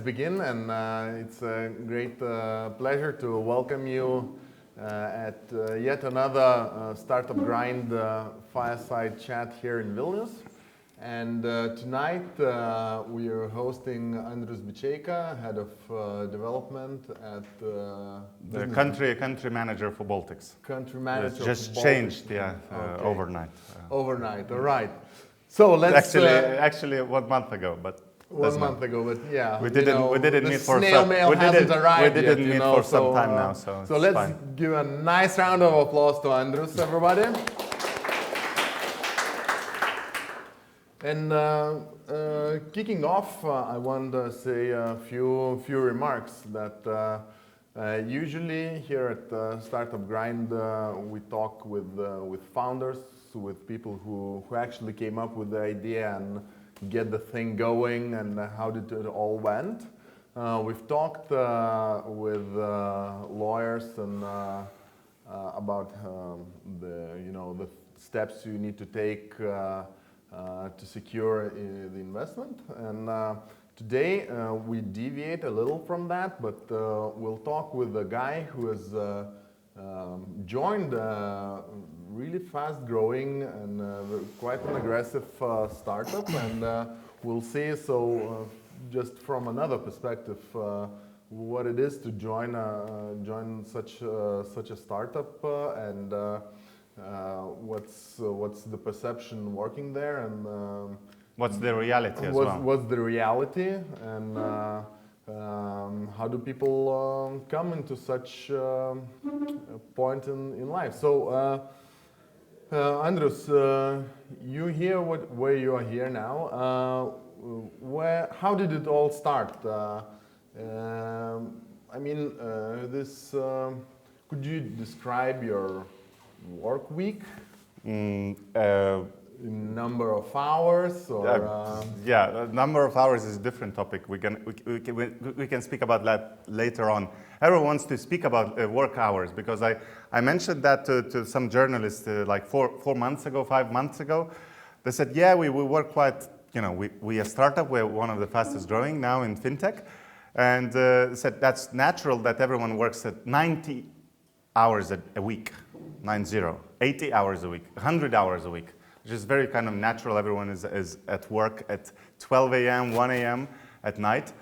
begin, and it's a great pleasure to welcome you at yet another Startup Grind fireside chat here in Vilnius. And tonight we are hosting Andrius Biceika, head of development at the country manager for Baltics. Country manager. Just for changed, okay. Overnight. Overnight, all right. So let's actually 1 month ago, but 1 month ago, but yeah, we didn't meet for snail mail hasn't arrived we yet, didn't meet for some time now, so let's fine. give a nice round of applause to Andrius, everybody. And kicking off, I want to say a few remarks that usually here at Startup Grind we talk with founders, with people who actually came up with the idea and get the thing going, and how did it all went. We've talked with lawyers and about the steps you need to take to secure the investment. And today we deviate a little from that, but we'll talk with a guy who has joined a really fast-growing and quite an aggressive startup, and we'll see. So, just from another perspective, what it is to join such a startup, and what's the perception working there, and what's the reality as well. What's the reality, and how do people come into such a point in life? So, Andrius, you here? Where you are here now? How did it all start? Could you describe your work week? Number of hours, or yeah, number of hours is a different topic. We can speak about that later on. Everyone wants to speak about work hours, because I mentioned that to some journalists like 4 months ago, 5 months ago. They said, yeah, we work quite, we a startup, we're one of the fastest growing now in FinTech, and said that's natural that everyone works at 90 hours a week, 80 hours a week, 100 hours a week. Which is very kind of natural. Everyone is at work at 12 a.m., 1 a.m. at night.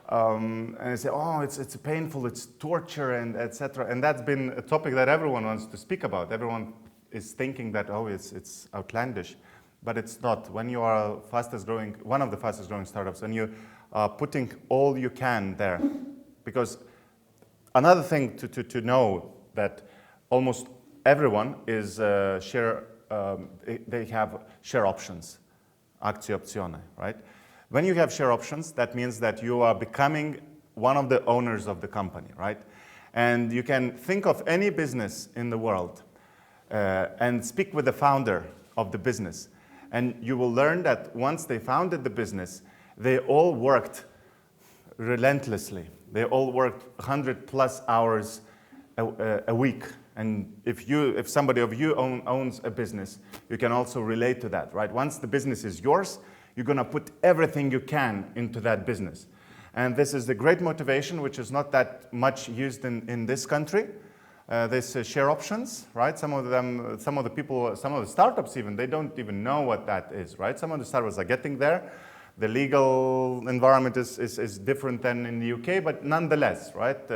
And they say, oh, it's painful, it's torture, and etc. And that's been a topic that everyone wants to speak about. Everyone is thinking that, oh, it's outlandish. But it's not. When you are one of the fastest growing startups, and you are putting all you can there. Because another thing to know that almost everyone is they have share options, actie opzione, right? When you have share options, that means that you are becoming one of the owners of the company, right? And you can think of any business in the world and speak with the founder of the business. And you will learn that once they founded the business, they all worked relentlessly. They all worked 100+ hours a week. And if somebody of you owns a business, you can also relate to that, right? Once the business is yours, you're going to put everything you can into that business. And this is the great motivation, which is not that much used in this country. This share options, right? Some of the startups even, they don't even know what that is, right? Some of the startups are getting there. The legal environment is different than in the UK, but nonetheless, right?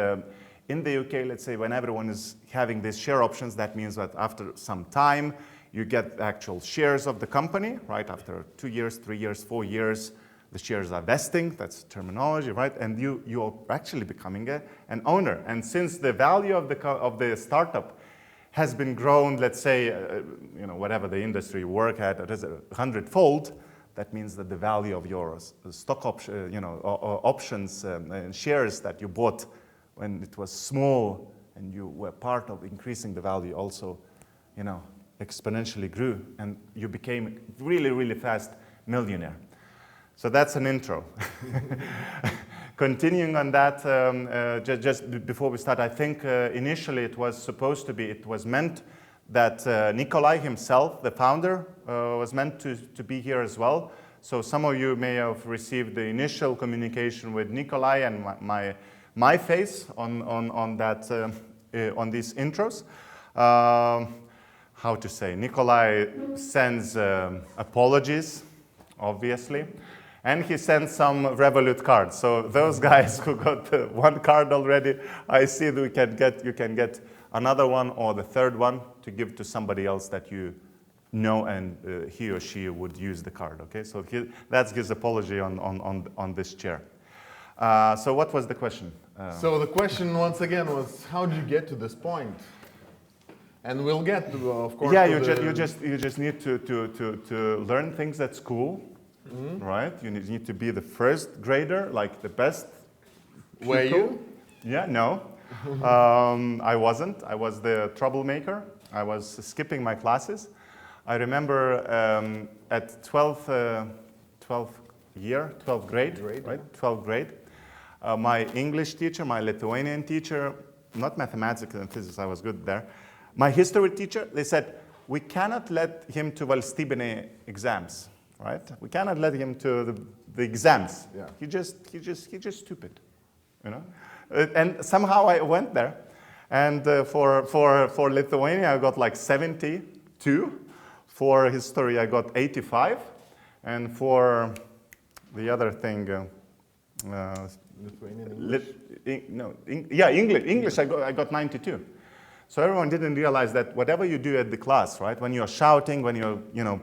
In the UK, let's say, when everyone is having these share options, that means that after some time, you get actual shares of the company, right? After 2 years, 3 years, 4 years, the shares are vesting. That's terminology, right? And you're actually becoming an owner. And since the value of the startup has been grown, let's say, whatever the industry you work at, it is 100-fold. That means that the value of your stock options and shares that you bought when it was small and you were part of increasing the value also, exponentially grew, and you became really, really fast millionaire. So that's an intro. Continuing on that, just before we start, I think initially it was meant that Nikolai himself, the founder, was meant to be here as well. So some of you may have received the initial communication with Nikolai and my face on that on these intros. How to say? Nikolai sends apologies, obviously, and he sends some Revolut cards. So those guys who got one card already, I see that you can get another one or the third one to give to somebody else that you know, and he or she would use the card. Okay, so that's his apology on this chair. So what was the question? So the question once again was, how did you get to this point? And we'll get to, of course. Yeah, you just need to learn things at school, right? You need to be the first grader, like the best. Were you? Yeah, no, I wasn't. I was the troublemaker. I was skipping my classes. I remember at 12th grade, right? 12th grade. My English teacher, my Lithuanian teacher, not mathematics and physics, I was good there. My history teacher, they said, we cannot let him to valstybiniai exams, right? We cannot let him to the exams. Yeah. He just stupid, you know? And somehow I went there. And for Lithuania, I got like 72. For history, I got 85. And for the other thing, Lithuanian English? English I got 92. So everyone didn't realize that whatever you do at the class, right? When you're shouting, when you're, you know,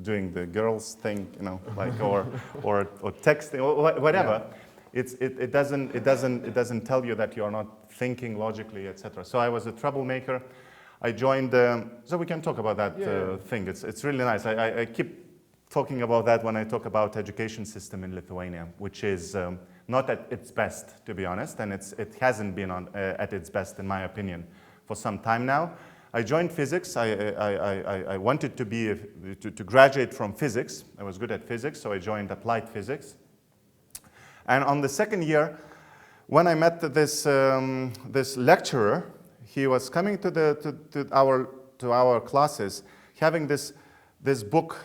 doing the girls thing, you know, like or texting or whatever, yeah. It doesn't tell you that you're not thinking logically, etc. So I was a troublemaker. I joined. So we can talk about that thing. It's really nice. I keep talking about that when I talk about education system in Lithuania, which is not at its best, to be honest, and it hasn't been at its best, in my opinion, for some time now. I joined physics. I wanted to graduate from physics. I was good at physics, so I joined applied physics. And on the second year, when I met this lecturer, he was coming to our classes, having this book.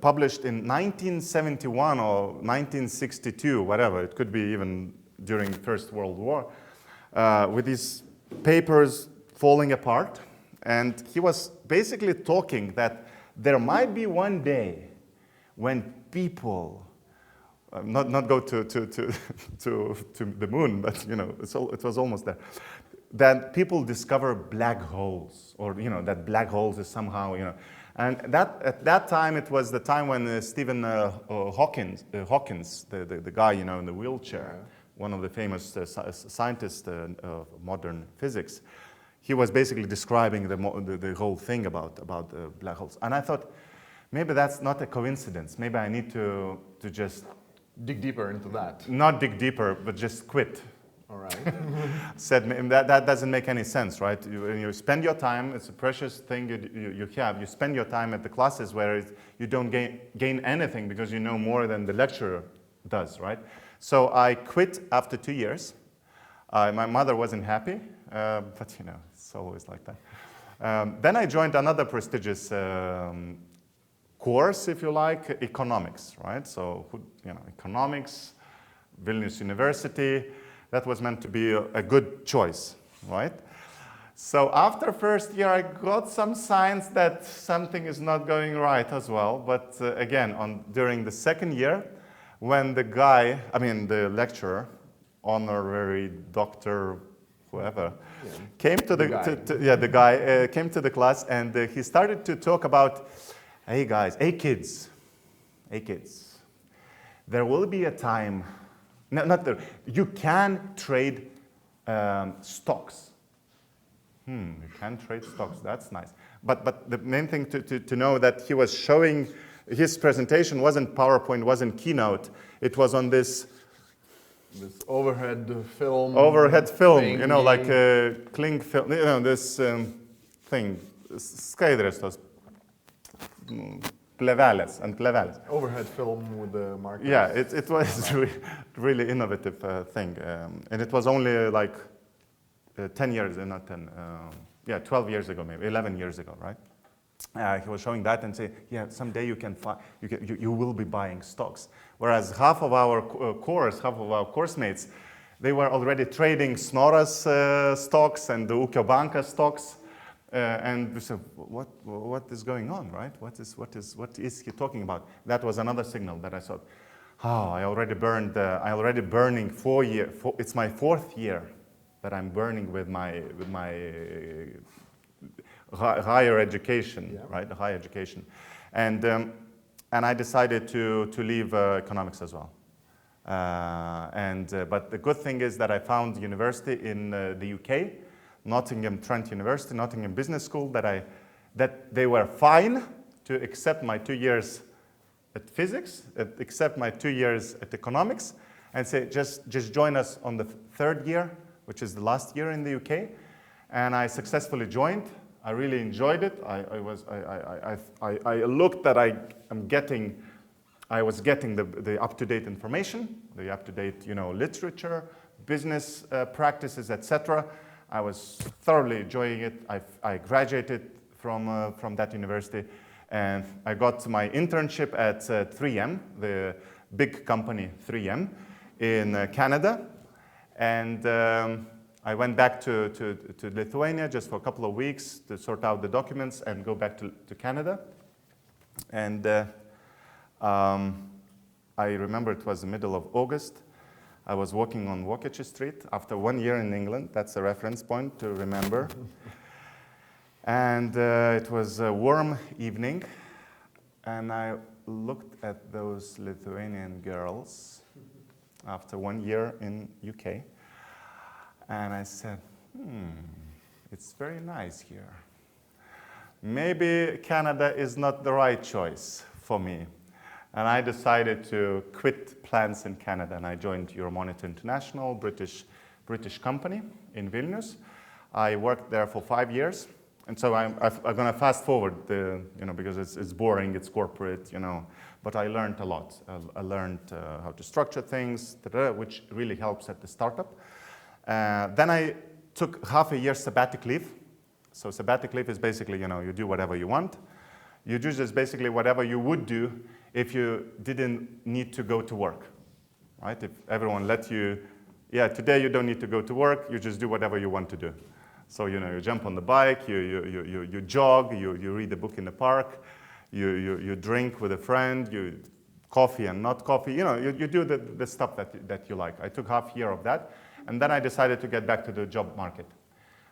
Published in 1971 or 1962, whatever, it could be even during the First World War, with these papers falling apart. And he was basically talking that there might be one day when people, not go to the moon, but you know, it was almost there, that people discover black holes, or you know, that black holes is somehow, you know. And at that time, it was the time when Stephen Hawking, the guy, you know, in the wheelchair, one of the famous scientists of modern physics, he was basically describing the whole thing about black holes. And I thought, maybe that's not a coincidence. Maybe I need to just dig deeper into that. Not dig deeper, but just quit. All right. Said that doesn't make any sense, right? You spend your time, it's a precious thing you have. You spend your time at the classes where you don't gain anything because you know more than the lecturer does, right? So I quit after 2 years. My mother wasn't happy, but you know, it's always like that. Then I joined another prestigious course, if you like, economics, right? So, you know, economics, Vilnius University. That was meant to be a good choice, right? So after first year, I got some signs that something is not going right as well. But again, during the second year, when the guy, the lecturer, honorary doctor, whoever, came to the guy came to the class, and he started to talk about, hey guys, hey kids, there will be a time. No, not there. You can trade stocks. You can trade stocks. That's nice. But the main thing to know that he was showing, his presentation wasn't PowerPoint, wasn't Keynote. It was on this overhead film. Thingy. You know, like a cling film. You know, this thing. Skaidrės tos. Plevelės. Overhead film with the markers. Yeah, it was really innovative thing. And it was only like 10 years, not 10, 12 years ago, maybe 11 years ago, right? he was showing that and say, yeah, someday you will be buying stocks. Whereas half of our course mates, they were already trading Snora's stocks and the Ūkio Banka stocks. And we said, what is going on, right? What is he talking about? That was another signal that I thought, I already burning 4 years. It's my 4th year that I'm burning with my higher education, right? The higher education, and I decided to leave economics as well. But the good thing is that I found university in the UK, Nottingham Trent University, Nottingham Business School, that they were fine to accept my 2 years at physics, accept my 2 years at economics, and say just join us on the 3rd year, which is the last year in the UK. And I successfully joined. I really enjoyed it. I looked that I was getting the up-to-date information, the up-to-date literature, business practices, etc. I was thoroughly enjoying it. I graduated from that university, and I got my internship at 3M, the big company 3M in Canada, and I went back to Lithuania just for a couple of weeks to sort out the documents and go back to Canada. And I remember it was the middle of August. I was walking on Walketch Street after 1 year in England. That's a reference point to remember. And it was a warm evening, and I looked at those Lithuanian girls after 1 year in UK, and I said, it's very nice here. Maybe Canada is not the right choice for me. And I decided to quit plans in Canada, and I joined Euromonitor International, British company in Vilnius. I worked there for 5 years, and so I'm going to fast forward because it's boring, it's corporate, but I learned a lot. I learned how to structure things, which really helps at the startup. Then I took half a year sabbatic leave. So sabbatic leave is basically, you do whatever you want. You do just basically whatever you would do if you didn't need to go to work, right? If everyone let you, today you don't need to go to work, you just do whatever you want to do. So, you jump on the bike, you jog, you read a book in the park, you drink with a friend, you coffee and not coffee, you do the stuff that you like. I took half year of that, and then I decided to get back to the job market.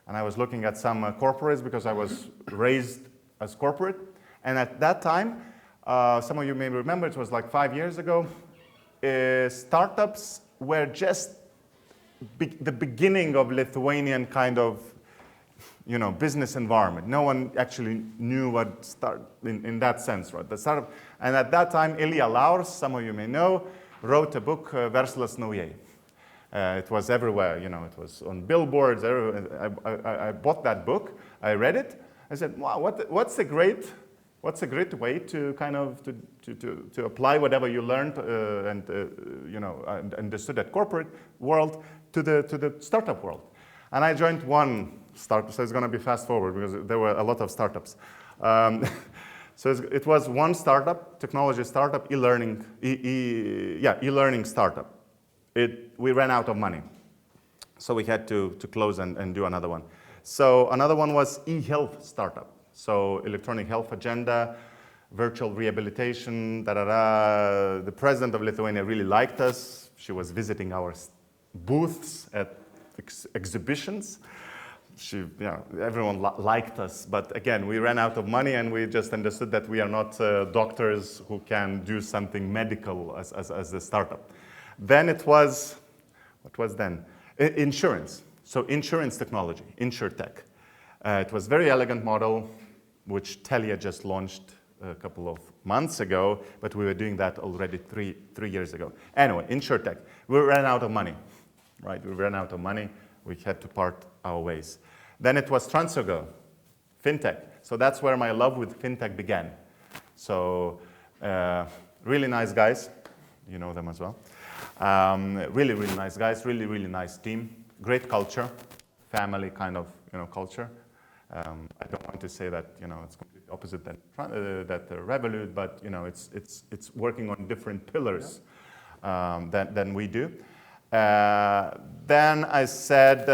And I was looking at some corporates because I was raised as corporate. And at that time, some of you may remember, it was like 5 years ago, startups were just the beginning of Lithuanian kind of, business environment. No one actually knew what start in that sense, right? The startup, and at that time, Ilya Laurs, some of you may know, wrote a book, Verslas naujai. It was everywhere, it was on billboards. I bought that book, I read it, I said, wow, what's a great way to kind of to apply whatever you learned and understood at corporate world to the startup world. And I joined one startup, so it's going to be fast forward because there were a lot of startups. So it was one startup, technology startup, e-learning startup. We ran out of money, so we had to close and do another one. So another one was e-health startup. So electronic health agenda, virtual rehabilitation, The president of Lithuania really liked us. She was visiting our booths at exhibitions. Everyone liked us, but again, we ran out of money, and we just understood that we are not doctors who can do something medical as a startup. Then it was, what was then? Insurance. So insurance technology, InsurTech. It was a very elegant model, which Telia just launched a couple of months ago, but we were doing that already three years ago. Anyway, InsurTech. We ran out of money, right? We ran out of money. We had to part our ways. Then it was TransferGo, FinTech. So that's where my love with FinTech began. So really nice guys. You know them as well. Really, really nice guys. Really, really nice team. Great culture. Family kind of, culture. I don't want to say that, it's completely opposite than Revolut, but it's working on different pillars than we do. Then I said,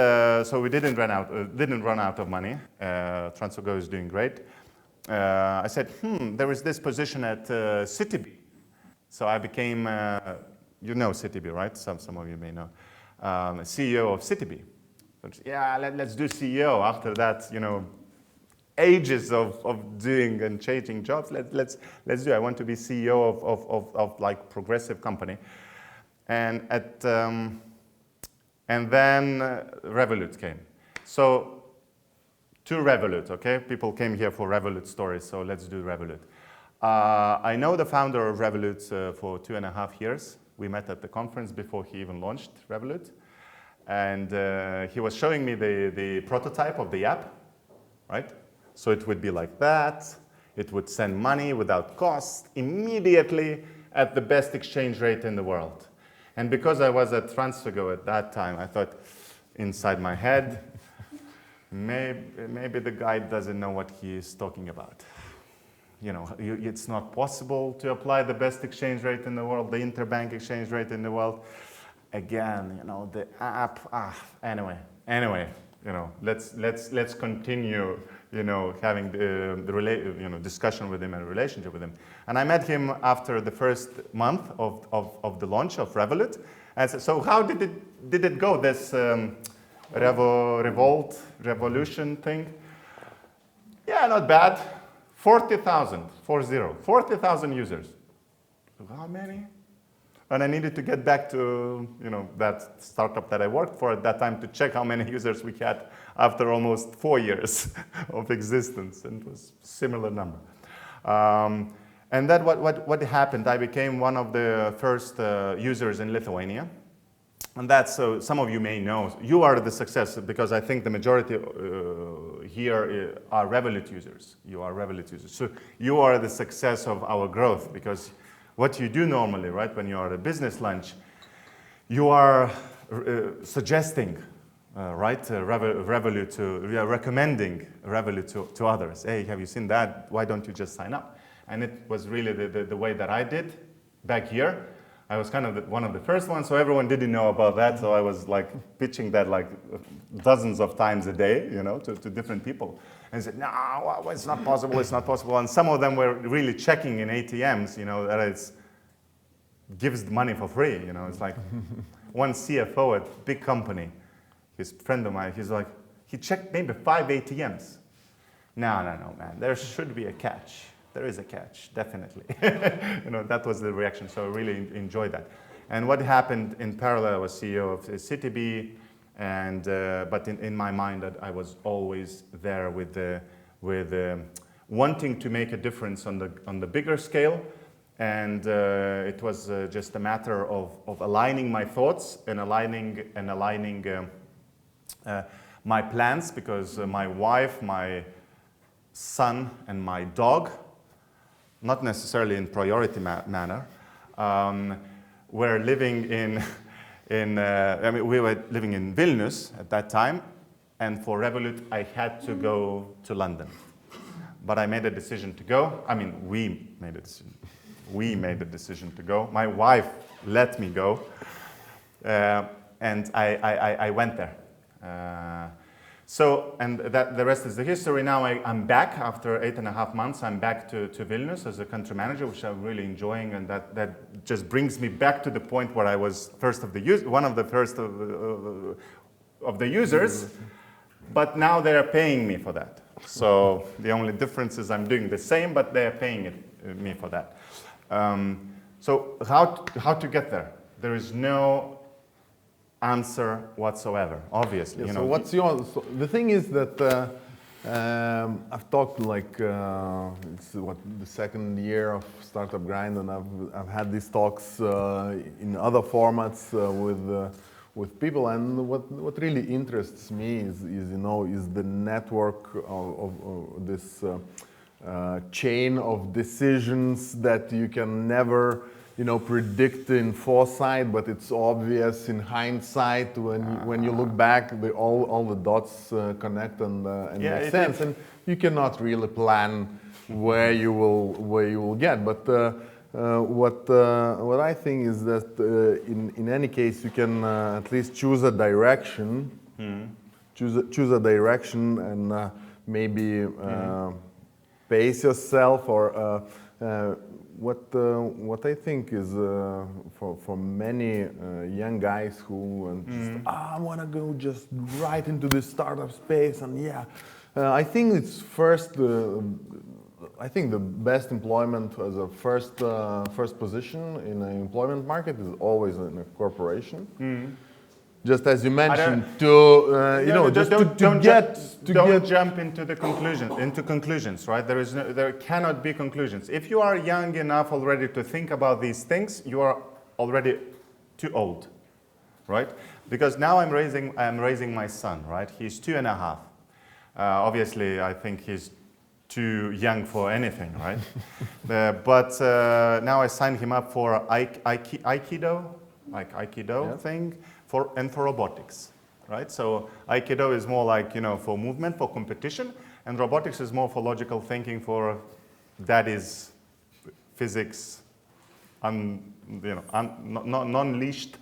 so we didn't run out of money. TransferGo is doing great. I said, there is this position at Citibi. So I became, you know Citibi, right? Some of you may know. CEO of Citibi. Yeah, let's do CEO. After that, ages of doing and changing jobs. Let's do. I want to be CEO of like progressive company, and then Revolut came. So to Revolut, okay. People came here for Revolut stories, so let's do Revolut. I know the founder of Revolut for 2.5 years. We met at the conference before he even launched Revolut. And he was showing me the prototype of the app, right? So it would be like that. It would send money without cost immediately at the best exchange rate in the world. And because I was at TransferGo at that time, I thought inside my head, maybe the guy doesn't know what he is talking about. It's not possible to apply the best exchange rate in the world, the interbank exchange rate in the world. Again, the app. Anyway, let's continue, having the discussion with him and relationship with him. And I met him after the first month of the launch of Revolut. And I said, so how did it go? This revolution thing? Yeah, not bad. 40,000 users. How many? And I needed to get back to that startup that I worked for at that time to check how many users we had after almost 4 years of existence, and it was a similar number. And then what happened? I became one of the first users in Lithuania, and that's so some of you may know. You are the success because I think the majority here are Revolut users. You are Revolut users, so you are the success of our growth because. What you do normally, right, when you are at a business lunch, you are suggesting, Revolut you are recommending Revolut to others. Hey, have you seen that? Why don't you just sign up? And it was really the way that I did back here. I was kind of one of the first ones, so everyone didn't know about that. So I was like pitching that like dozens of times a day, to different people. And said, no, it's not possible, it's not possible. And some of them were really checking in ATMs, that it gives money for free, It's like one CFO at a big company, his friend of mine, he's like, he checked maybe 5 ATMs. No, man, there should be a catch. There is a catch, definitely. That was the reaction, so I really enjoyed that. And what happened in parallel, I was CEO of Citibi, and but in my mind, that I was always there with wanting to make a difference on the bigger scale, and it was just a matter of aligning my thoughts and aligning my plans, because my wife, my son, and my dog, not necessarily in priority manner, were living we were living in Vilnius at that time, and for Revolut, I had to go to London. But I made a decision to go. We made a decision. We made a decision to go. My wife let me go, and I went there. And the rest is the history. Now I'm back after 8.5 months. I'm back to Vilnius as a country manager, which I'm really enjoying, and that just brings me back to the point where I was one of the first of the users. But now they're paying me for that. So the only difference is I'm doing the same, but they're paying me for that. So how to get there? There is no answer whatsoever, obviously. Yeah, so the thing is that I've talked it's the second year of Startup Grind, and I've had these talks in other formats with people, and what really interests me is the network of this chain of decisions that you can never predict in foresight, but it's obvious in hindsight when you look back. All the dots connect and make sense. And you cannot really plan where you will get. But what I think is that in any case you can at least choose a direction, choose a direction, and maybe pace yourself, or what I think is for many young guys who just I want to go just right into the startup space, and I think it's first. I think the best employment as a first position in an employment market is always in a corporation. Just as you mentioned, don't jump into conclusions, right? There cannot be conclusions. If you are young enough already to think about these things, you are already too old, right? Because now I'm raising my son, right? He's 2.5. Obviously, I think he's too young for anything, right? But now I signed him up for Aikido, thing. For robotics, right? So Aikido is more like, for movement, for competition, and robotics is more for logical thinking, for that is physics, non-leashed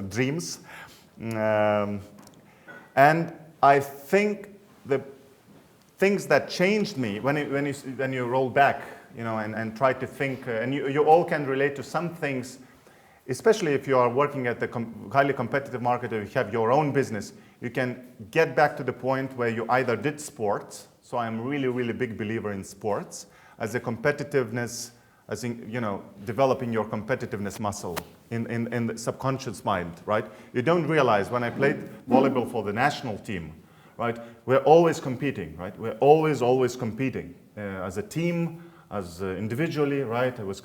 dreams. And I think the things that changed me when you roll back, and try to think, and you all can relate to some things. Especially if you are working at the highly competitive market, or you have your own business, you can get back to the point where you either did sports. So I'm really, really big believer in sports as a competitiveness, as in, developing your competitiveness muscle in the subconscious mind, right? You don't realize when I played volleyball for the national team, right? We're always competing, right? We're always competing as a team, as individually, right? I was,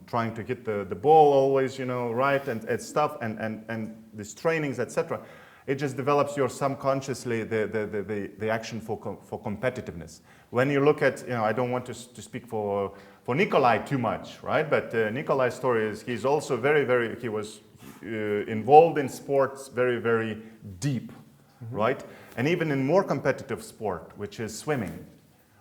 trying to hit the ball always, right, and stuff, and these trainings, etc. It just develops your subconsciously the action for competitiveness. When you look at, I don't want to speak for Nikolai too much, right? But Nikolai's story is he's also he was involved in sports very, very deep, right? And even in more competitive sport, which is swimming.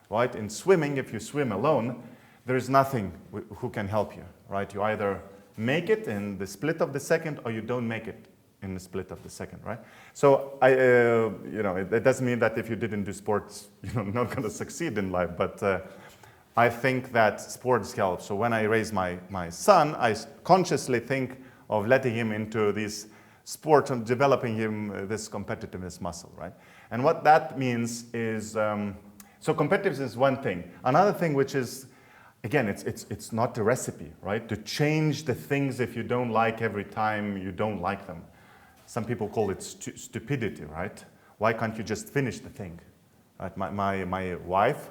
Right? In swimming, if you swim alone, there is nothing who can help you, right? You either make it in the split of the second, or you don't make it in the split of the second, right? So it doesn't mean that if you didn't do sports, you're not going to succeed in life. But I think that sports help. So when I raise my son, I consciously think of letting him into this sport and developing him this competitiveness muscle, right? And what that means is. So competitiveness is one thing. Another thing, which is, again, it's not a recipe, right? To change the things if you don't like every time you don't like them. Some people call it stupidity, right? Why can't you just finish the thing? Right? My wife,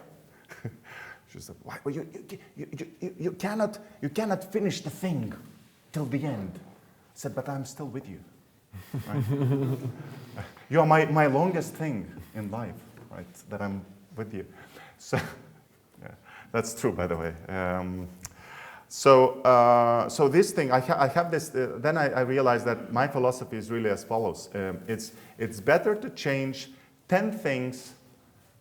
she said, "Why? Well, you cannot finish the thing till the end." I said, "But I'm still with you. Right? You are my longest thing in life, right? That I'm with you." So that's true, by the way. So this thing, I have this. Then I realized that my philosophy is really as follows: it's better to change 10 things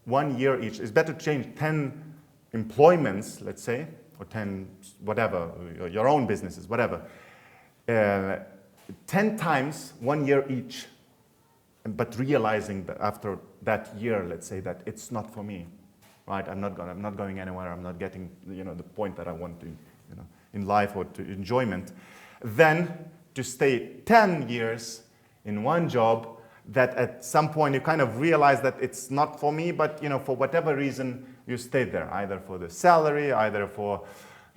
1 year each. It's better to change 10 employments, let's say, or 10 whatever, your own businesses, whatever, 10 times 1 year each. But realizing that after that year, let's say, that it's not for me, right? I'm not going anywhere. I'm not getting, the point that I want to, in life or to enjoyment. Then to stay 10 years in one job that at some point you kind of realize that it's not for me, but for whatever reason you stayed there, either for the salary, either for,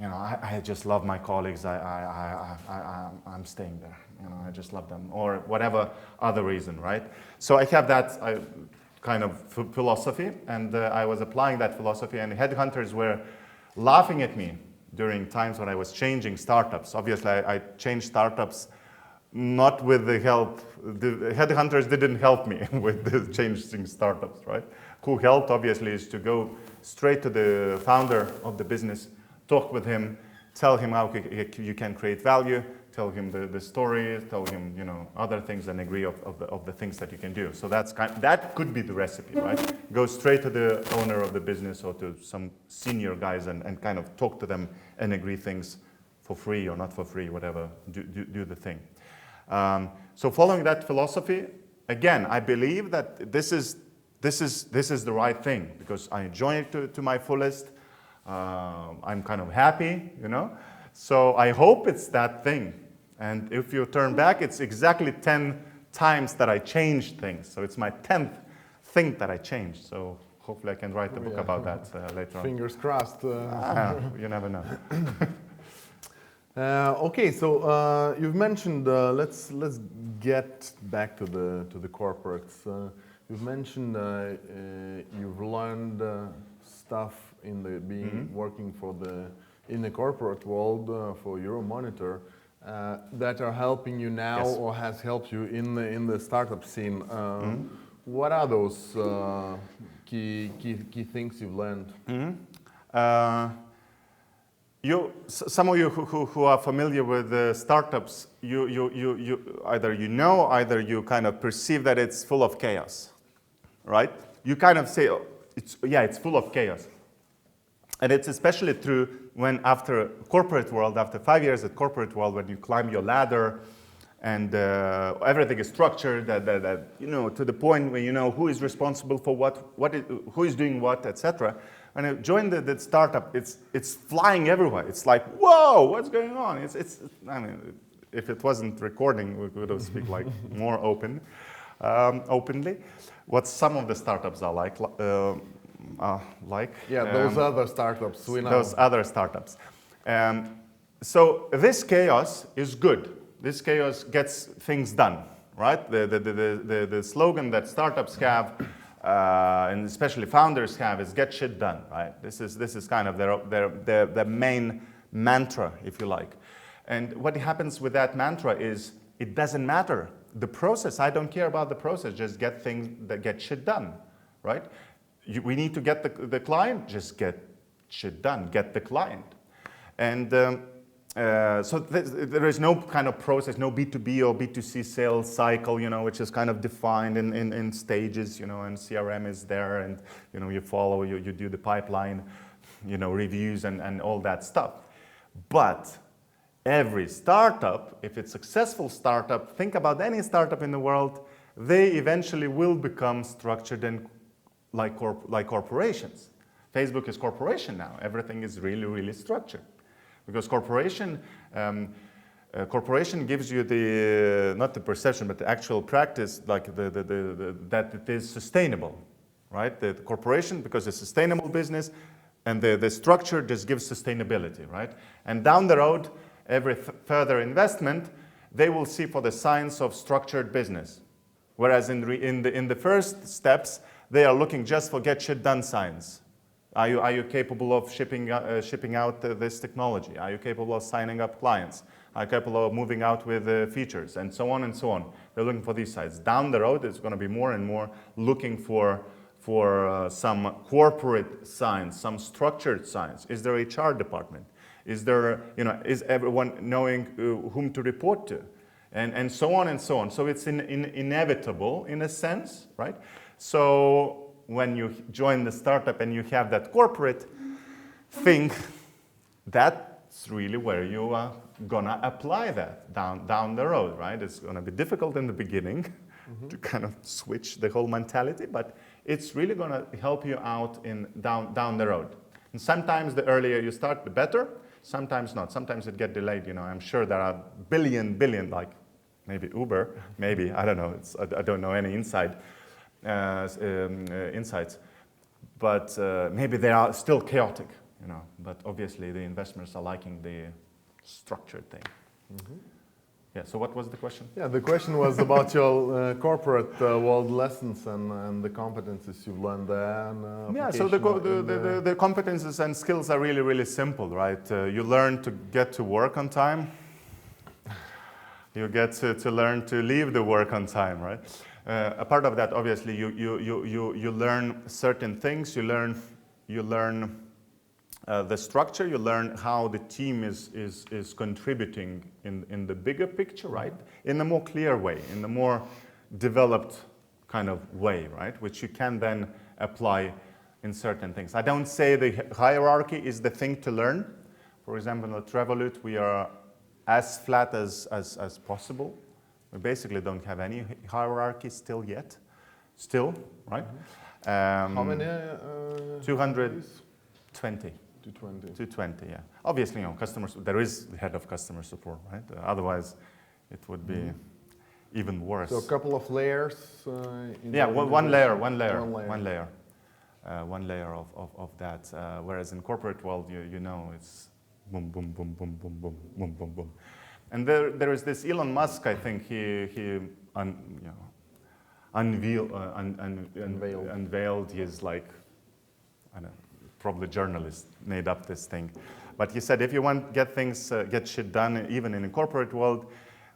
I just love my colleagues. I'm staying there. I just love them, or whatever other reason, right? So I have that kind of philosophy, and I was applying that philosophy, and headhunters were laughing at me during times when I was changing startups. Obviously, I changed startups not with the help. The headhunters didn't help me with the changing startups, right? Who helped, obviously, is to go straight to the founder of the business, talk with him, tell him how you can create value, tell him the story, tell him other things, and agree of the things that you can do. So that could be the recipe, right? Go straight to the owner of the business or to some senior guys and kind of talk to them and agree things for free or not for free, whatever. Do the thing. So following that philosophy, again, I believe that this is the right thing because I enjoy it to my fullest. I'm kind of happy, So I hope it's that thing. And if you turn back, it's exactly 10 times that I changed things. So it's my 10th thing that I changed. So hopefully I can write a book about that later on. Fingers crossed. You never know. Okay, so you've mentioned. Let's get back to the corporates. You've mentioned you've learned stuff in the working in the corporate world for Euromonitor that are helping you now or has helped you in the startup scene. What are those key things you've learned? Some of you who are familiar with startups, you either either you kind of perceive that it's full of chaos, right? You kind of say, it's full of chaos. And it's especially true when after corporate world, after 5 years at corporate world, when you climb your ladder and everything is structured, that to the point where you know who is responsible for who is doing what, etc. When I joined the startup, it's flying everywhere. It's like, whoa, what's going on? I mean, if it wasn't recording, we would have speak like more openly. What some of the startups are like. Those other startups. We know. Those other startups. So this chaos is good. This chaos gets things done, right? The slogan that startups have, and especially founders have, is "get shit done." Right? This is kind of their main mantra, if you like. And what happens with that mantra is it doesn't matter the process. I don't care about the process. Just get shit done, right? We need to get the client. Just get shit done. Get the client. And so there is no kind of process, no B2B or B2C sales cycle, which is kind of defined in stages, and CRM is there, and you follow, you do the pipeline, reviews and all that stuff. But every startup, if it's a successful startup, think about any startup in the world, they eventually will become structured and like corporations. Facebook is corporation now. Everything is really, really structured. Because corporation gives you not the perception, but the actual practice, like that it is sustainable, right? The corporation, because it's a sustainable business, and the structure just gives sustainability, right? And down the road, every further investment, they will see for the signs of structured business. Whereas in the first steps, they are looking just for get shit done signs. Are you capable of shipping out this technology? Are you capable of signing up clients? Are you capable of moving out with features? And so on and so on. They're looking for these sides. Down the road, it's going to be more and more looking for some corporate signs, some structured signs. Is there an HR department? Is there, is everyone knowing whom to report to? And so on and so on. So it's inevitable in a sense, right? So when you join the startup and you have that corporate thing, that's really where you are gonna apply that down the road, right? It's gonna be difficult in the beginning to kind of switch the whole mentality, but it's really gonna help you out down the road. And sometimes the earlier you start, the better. Sometimes not. Sometimes it gets delayed. I'm sure there are billion, like maybe Uber, maybe, I don't know. I don't know any insights, but maybe they are still chaotic, But obviously the investors are liking the structured thing. Yeah. So what was the question? Yeah, the question was about your corporate world lessons and the competencies you've learned there. And, so the competencies and skills are really, really simple, right? You learn to get to work on time. You get to learn to leave the work on time, right? A part of that, obviously, you learn certain things. You learn the structure, you learn how the team is contributing in the bigger picture, right? In a more clear way, in a more developed kind of way, right? Which you can then apply in certain things. I don't say the hierarchy is the thing to learn. For example, at Revolut, we are as flat as possible. We basically don't have any hierarchy still yet. Still, right? How many? 220. 220. 220, yeah. Obviously, customers, there is the head of customer support, right? Otherwise, it would be even worse. So a couple of layers. Yeah, one layer of that. Whereas in corporate world, you know, it's boom, boom, boom, boom, boom, boom, boom, boom, boom. And there is this Elon Musk, I think he unveiled his, like, I don't know, probably journalist made up this thing. But he said if you want get shit done, even in the corporate world,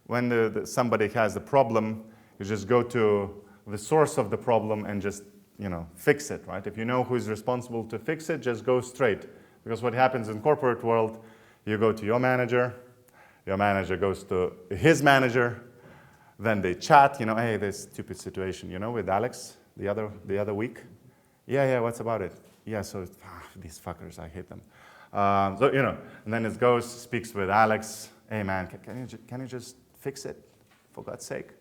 when somebody has a problem, you just go to the source of the problem and just, fix it, right? If you know who is responsible to fix it, just go straight. Because what happens in corporate world, you go to your manager goes to his manager, then they chat, hey, this stupid situation, with Alex the other week. Yeah, what's about it? Yeah, so these fuckers, I hate them. And then it goes, speaks with Alex. Hey man, can you just fix it, for God's sake?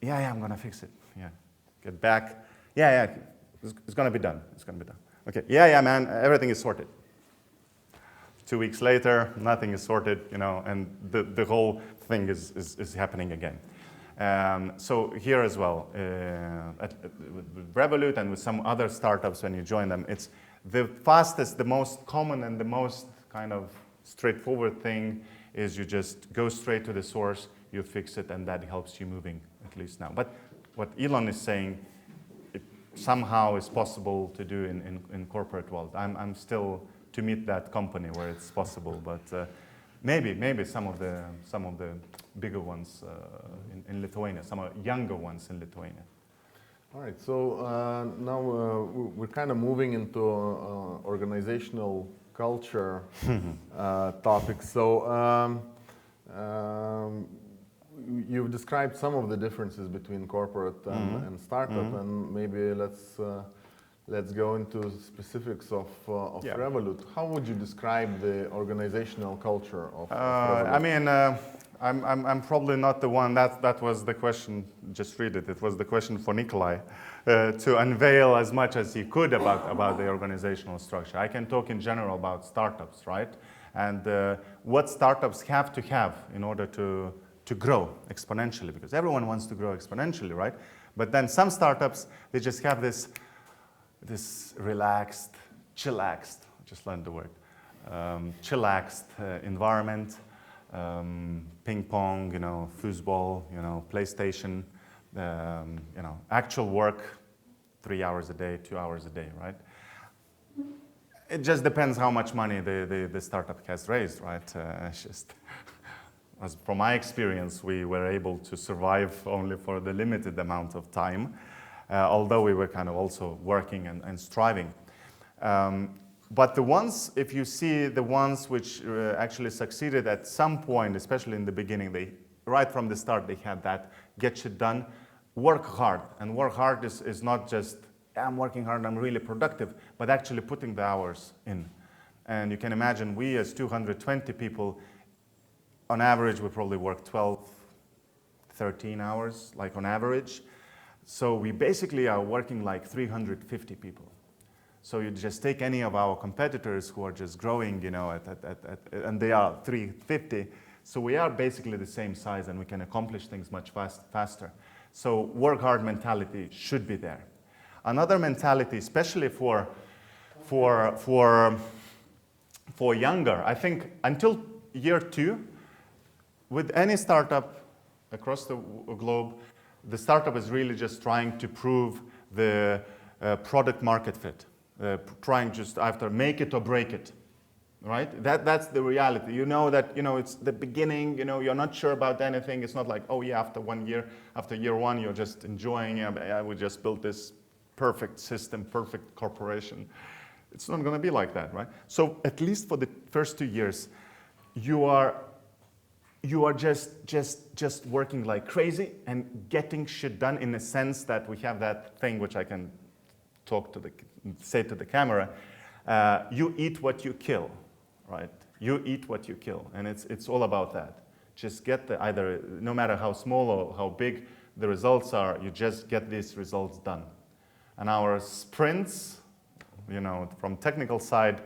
Yeah, I'm gonna fix it. Yeah, get back. Yeah, it's gonna be done. It's gonna be done. Okay. Yeah, man, everything is sorted. 2 weeks later, nothing is sorted, and the whole thing is happening again. So here as well, with Revolut and with some other startups, when you join them, it's the fastest, the most common, and the most kind of straightforward thing is you just go straight to the source, you fix it, and that helps you moving, at least now. But what Elon is saying, it somehow is possible to do in corporate world. I'm still to meet that company where it's possible, but maybe some of the bigger ones in Lithuania, some younger ones in Lithuania. All right, so now we're kind of moving into organizational culture topics. So you've described some of the differences between corporate and startup, and maybe let's go into specifics of Revolut. How would you describe the organizational culture of Revolut? I mean, I'm probably not the one. That was the question. Just read it. It was the question for Nikolai to unveil as much as he could about the organizational structure. I can talk in general about startups, right? And what startups have to have in order to grow exponentially, because everyone wants to grow exponentially, right? But then some startups, they just have this relaxed, chillaxed, I just learned the word, chillaxed environment, ping pong, foosball, PlayStation, actual work, 3 hours a day, 2 hours a day, right? It just depends how much money the startup has raised, right? It's just, as from my experience, we were able to survive only for the limited amount of time. Although we were kind of also working and striving. But the ones, if you see the ones which actually succeeded at some point, especially in the beginning, right from the start, they had that get shit done, work hard. And work hard is not just, I'm working hard, I'm really productive, but actually putting the hours in. And you can imagine we as 220 people, on average, we probably work 12, 13 hours, like on average. So we basically are working like 350 people. So you just take any of our competitors who are just growing, and they are 350. So we are basically the same size, and we can accomplish things much faster. So work hard mentality should be there. Another mentality, especially for younger, I think until year 2, with any startup across the globe, the startup is really just trying to prove the product market fit, trying just after make it or break it, right? That's the reality. You know that it's the beginning. You're not sure about anything. It's not like, oh yeah, after 1 year, after year 1, you're just enjoying. I would just build this perfect system, perfect corporation. It's not going to be like that, right? So at least for the first 2 years, you are just working like crazy and getting shit done in the sense that we have that thing which I can say to the camera. You eat what you kill, right? You eat what you kill, and it's all about that. Just get either, no matter how small or how big the results are, you just get these results done. And our sprints, from technical side,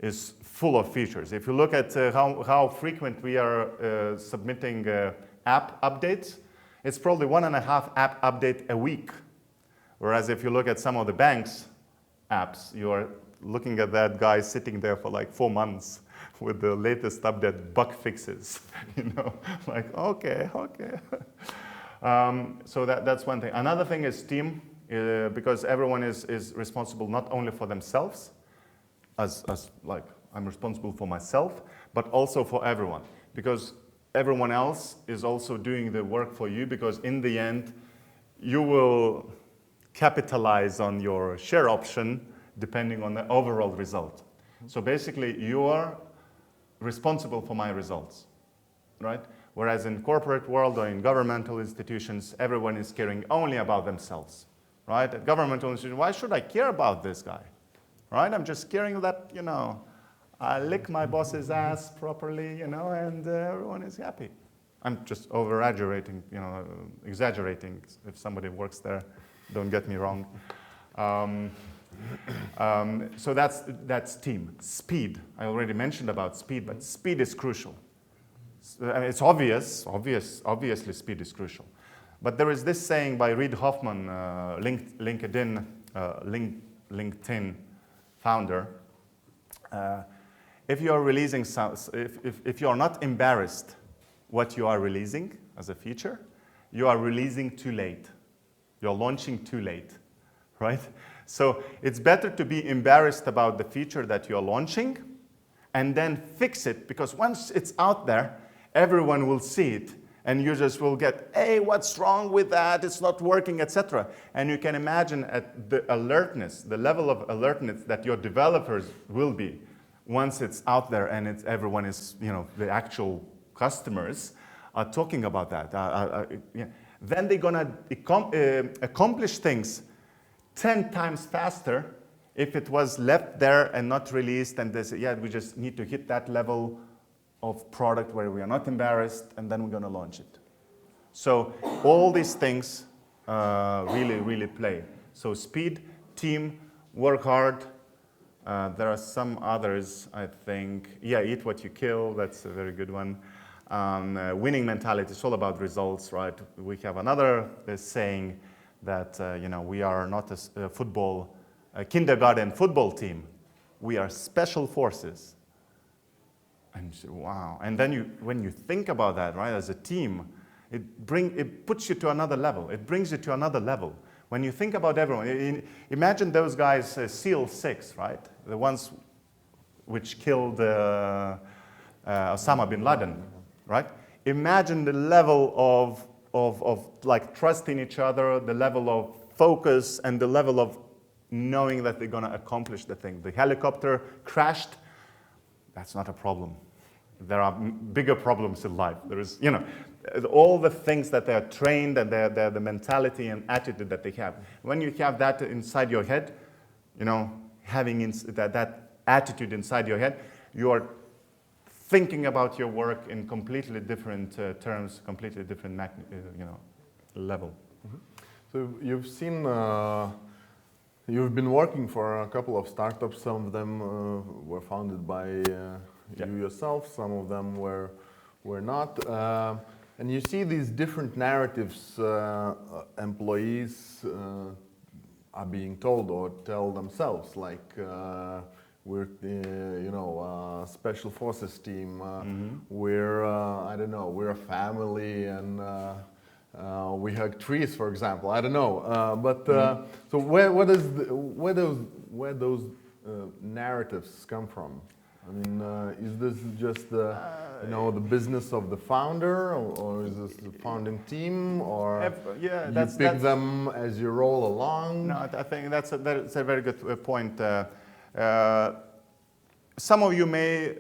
is full of features. If you look at how frequent we are submitting app updates, it's probably 1.5 app update a week. Whereas if you look at some of the banks' apps, you are looking at that guy sitting there for like 4 months with the latest update bug fixes. Like, okay. So that's one thing. Another thing is team, because everyone is responsible not only for themselves, as like I'm responsible for myself, but also for everyone, because everyone else is also doing the work for you, because in the end, you will capitalize on your share option depending on the overall result. So basically, you are responsible for my results, right? Whereas in corporate world or in governmental institutions, everyone is caring only about themselves, right? At governmental institutions, why should I care about this guy, right? I'm just caring that, I lick my boss's ass properly, and everyone is happy. I'm just over-exaggerating, exaggerating. If somebody works there, don't get me wrong. So that's team. Speed. I already mentioned about speed, but speed is crucial. I mean, it's obviously speed is crucial. But there is this saying by Reid Hoffman, LinkedIn founder. If you are releasing if you are not embarrassed what you are releasing as a feature, you are releasing too late. You're launching too late, right? So it's better to be embarrassed about the feature that you're launching and then fix it, because once it's out there, everyone will see it, and users will get, hey, what's wrong with that? It's not working, etc. And you can imagine at the alertness, the level of alertness that your developers will be once it's out there and everyone is, the actual customers are talking about that. Yeah. Then they're gonna accomplish things 10 times faster if it was left there and not released, and they say, yeah, we just need to hit that level of product where we are not embarrassed, and then we're going to launch it. So all these things really play. So speed, team, work hard. There are some others, I think. Yeah, eat what you kill. That's a very good one. Winning mentality. It's all about results, right? We have another saying that we are not a kindergarten football team. We are special forces. And you say, wow. And then when you think about that, right, as a team, it puts you to another level. It brings you to another level. When you think about everyone, imagine those guys, SEAL 6, right? The ones which killed Osama bin Laden, right? Imagine the level of like trust in each other, the level of focus, and the level of knowing that they're going to accomplish the thing. The helicopter crashed. That's not a problem. There are bigger problems in life. There is, all the things that they are trained and the mentality and attitude that they have. When you have that inside your head, having that attitude inside your head, you are thinking about your work in completely different terms, completely different level. Mm-hmm. So you've seen. You've been working for a couple of startups. Some of them were founded by you yourself. Some of them were not. And you see these different narratives employees are being told or tell themselves, like we're special forces team. We're I don't know. We're a family and. We hug trees, for example. I don't know, so where those narratives come from? I mean, is this just the business of the founder, or is this the founding team, or you pick them as you roll along? No, I think that's a very good point. Some of you may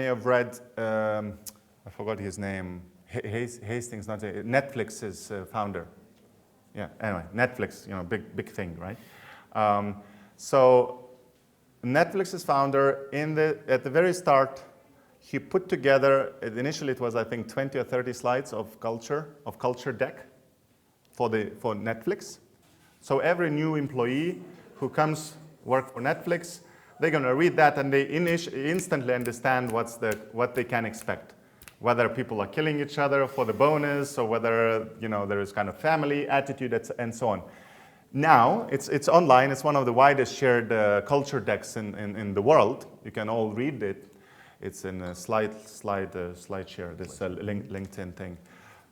have read, I forgot his name, Hastings, not Netflix's founder. Yeah, anyway, Netflix, big thing, right? So Netflix's founder, at the very start, he put together, initially it was, I think, 20 or 30 slides of culture deck for Netflix. So every new employee who comes work for Netflix, they're going to read that and they instantly understand what they can expect. Whether people are killing each other for the bonus, or whether there is kind of family attitude, and so on. Now it's online. It's one of the widest shared culture decks in the world. You can all read it. It's in a slide share. This LinkedIn thing.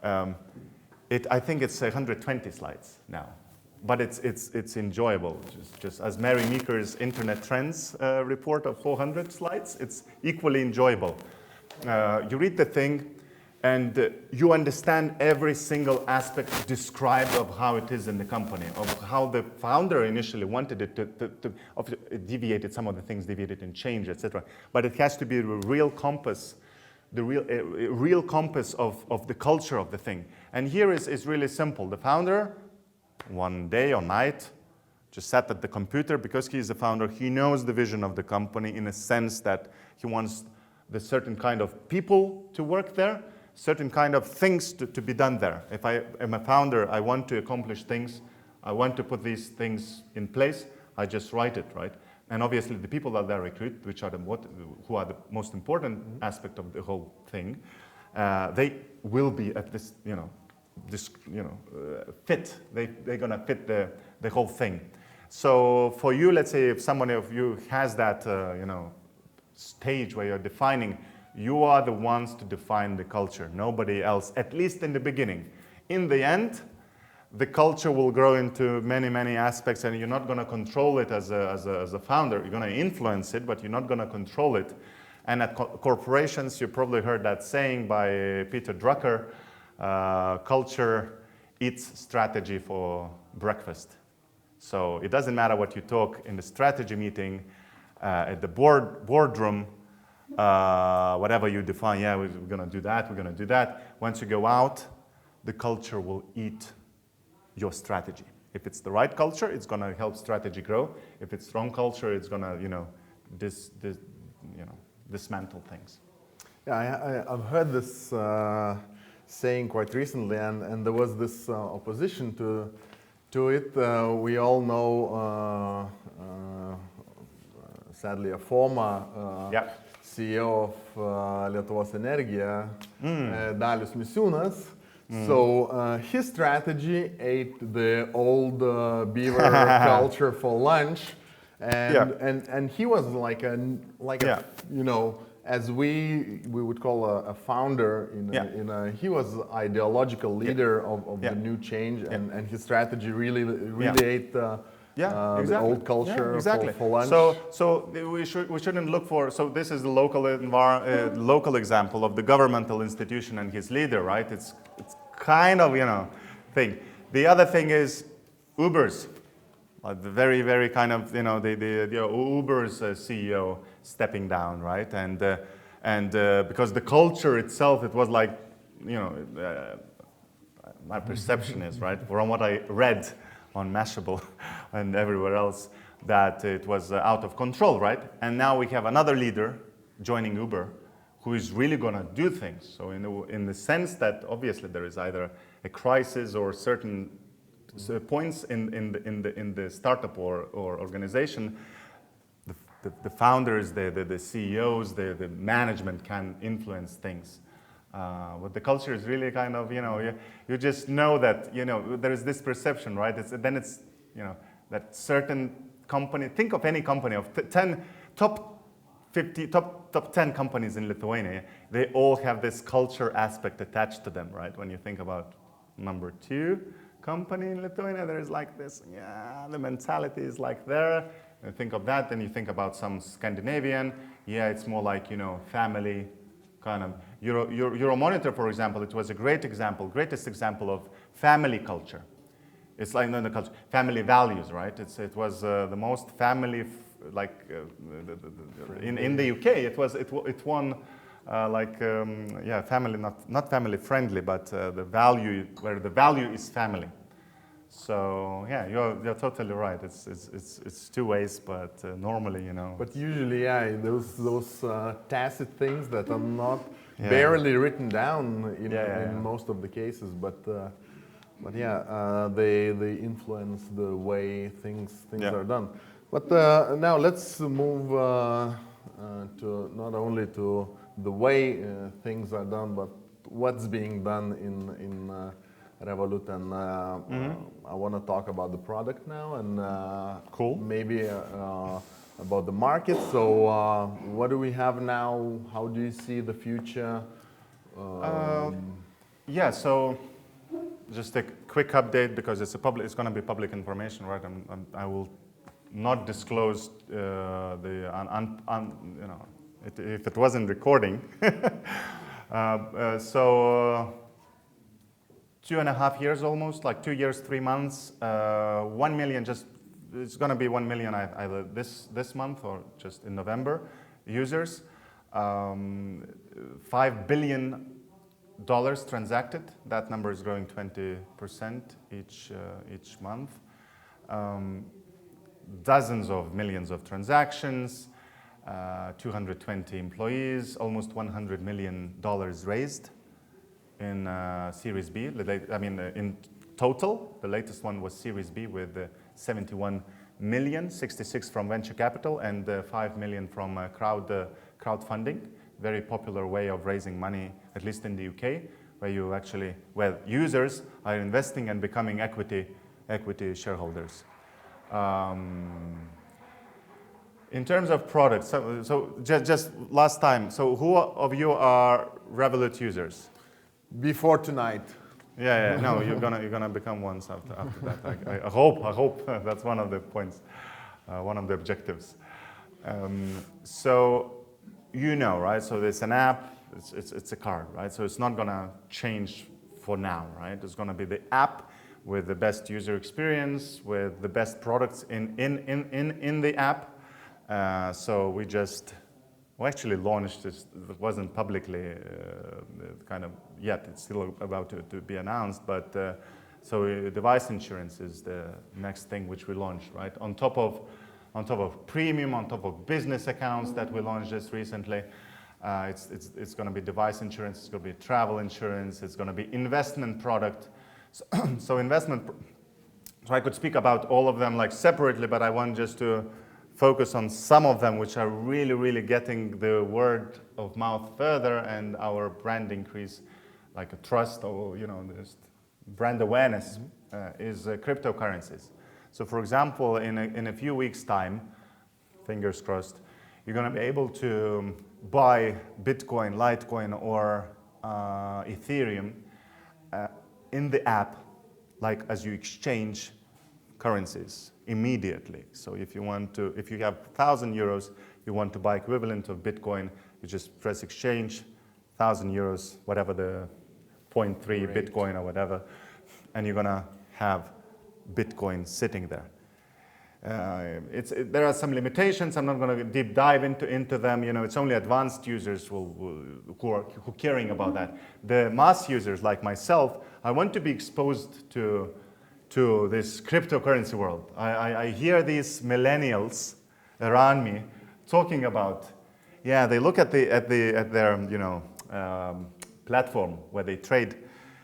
I think it's 120 slides now, but it's enjoyable. Just as Mary Meeker's Internet Trends report of 400 slides, it's equally enjoyable. You read the thing, and you understand every single aspect described of how it is in the company, of how the founder initially wanted it to deviated, some of the things deviated and changed, etc. But it has to be a real compass, real compass of the culture of the thing. And here is really simple. The founder, one day or night, just sat at the computer. Because he is the founder, he knows the vision of the company in a sense that he wants the certain kind of people to work there, certain kind of things to be done there. If I am a founder, I want to accomplish things, I want to put these things in place, I just write it, right? And obviously the people that they recruit, who are the most important aspect of the whole thing, they will be at this, fit. They're gonna fit the whole thing. So for you, let's say if someone of you has that, stage where you're defining, you are the ones to define the culture, nobody else, at least in the beginning. In the end, the culture will grow into many, many aspects, and you're not going to control it as a founder. You're going to influence it, but you're not going to control it. And at corporations, you probably heard that saying by Peter Drucker, culture eats strategy for breakfast. So it doesn't matter what you talk in the strategy meeting, at the boardroom, whatever you define, yeah, we're going to do that, we're going to do that. Once you go out, the culture will eat your strategy. If it's the right culture, it's going to help strategy grow. If it's wrong culture, it's going to, dismantle things. Yeah, I've heard this saying quite recently, and there was this opposition to it. We all know, sadly, a former CEO of Lietuvos Energija, Dalius Misiūnas. So his strategy ate the old beaver culture for lunch, and he was like a as we would call a founder he was ideological leader of the new change, and his strategy really ate the old culture for lunch. So we shouldn't look for. So this is the local example of the governmental institution and his leader, right? It's kind of thing. The other thing is Uber's, like the very, very kind of the Uber's CEO stepping down, right? And because the culture itself, it was like my perception is, right, from what I read on Mashable and everywhere else, that it was out of control, right? And now we have another leader joining Uber who is really going to do things. So in the sense that obviously there is either a crisis or certain points in the startup or organization, the founders, the CEOs, the management can influence things. But the culture is really kind of, you just know that, there is this perception, right? It's that certain company, think of any company of 10, top 10 companies in Lithuania, they all have this culture aspect attached to them, right? When you think about number 2 company in Lithuania, there is like this, the mentality is like there. You think of that, then you think about some Scandinavian, it's more like, family kind of. Euromonitor, for example, it was a greatest example of family culture. It's like in the culture, family values, right? It was the most family, in the UK, it won yeah, family, not family friendly, but the value, where the value is family. So yeah, you're totally right. It's two ways, but normally, you know. But usually, yeah, those tacit things that are not Yeah. barely written down in Yeah. most of the cases, but yeah, they influence the way things Yeah. are done. But now let's move to not only to the way things are done, but what's being done in Revolut, and I want to talk about the product now, and Cool. maybe about the market. So what do we have now? How do you see the future? Yeah, so just a quick update, because it's going to be public information, right? I will not disclose the you know, if it wasn't recording. So 2.5 years almost, like 2 years, 3 months, 1 million, it's going to be 1 million either this month or just in November, users. $5 billion transacted. That number is growing 20% each month. Dozens of millions of transactions, 220 employees, almost $100 million raised in Series B. I mean, in total, the latest one was Series B with 71 million, 66 from venture capital and 5 million from crowdfunding. Very popular way of raising money, at least in the UK, where users are investing and becoming equity shareholders. In terms of products, so just last time, so who of you are Revolut users? Before tonight. Yeah, no, you're gonna become ones after that. I hope that's one of the points, one of the objectives. So you know, right? So there's an app. It's a card, right? So it's not gonna change for now, right? It's gonna be the app with the best user experience, with the best products in the app. So we actually launched this. It wasn't publicly kind of yet. It's still about to be announced. But so device insurance is the next thing which we launched, right? On top of premium, on top of business accounts that we launched just recently. It's going to be device insurance. It's going to be travel insurance. It's going to be investment product. So investment. So I could speak about all of them like separately, but I want just to focus on some of them which are really getting the word of mouth further and our brand increase, like a trust or just brand awareness is cryptocurrencies. So for example, in a few weeks' time, fingers crossed, you're going to be able to buy Bitcoin, Litecoin, or Ethereum in the app, like as you exchange currencies immediately. So if you have 1,000 euros, you want to buy equivalent of Bitcoin, you just press exchange, 1,000 euros, whatever the 0.3 Bitcoin or whatever, and you're gonna have Bitcoin sitting there. There are some limitations. I'm not going to deep dive into them. It's only advanced users who are caring about that. The mass users like myself, I want to be exposed to this cryptocurrency world. I hear these millennials around me talking about, they look at their platform where they trade.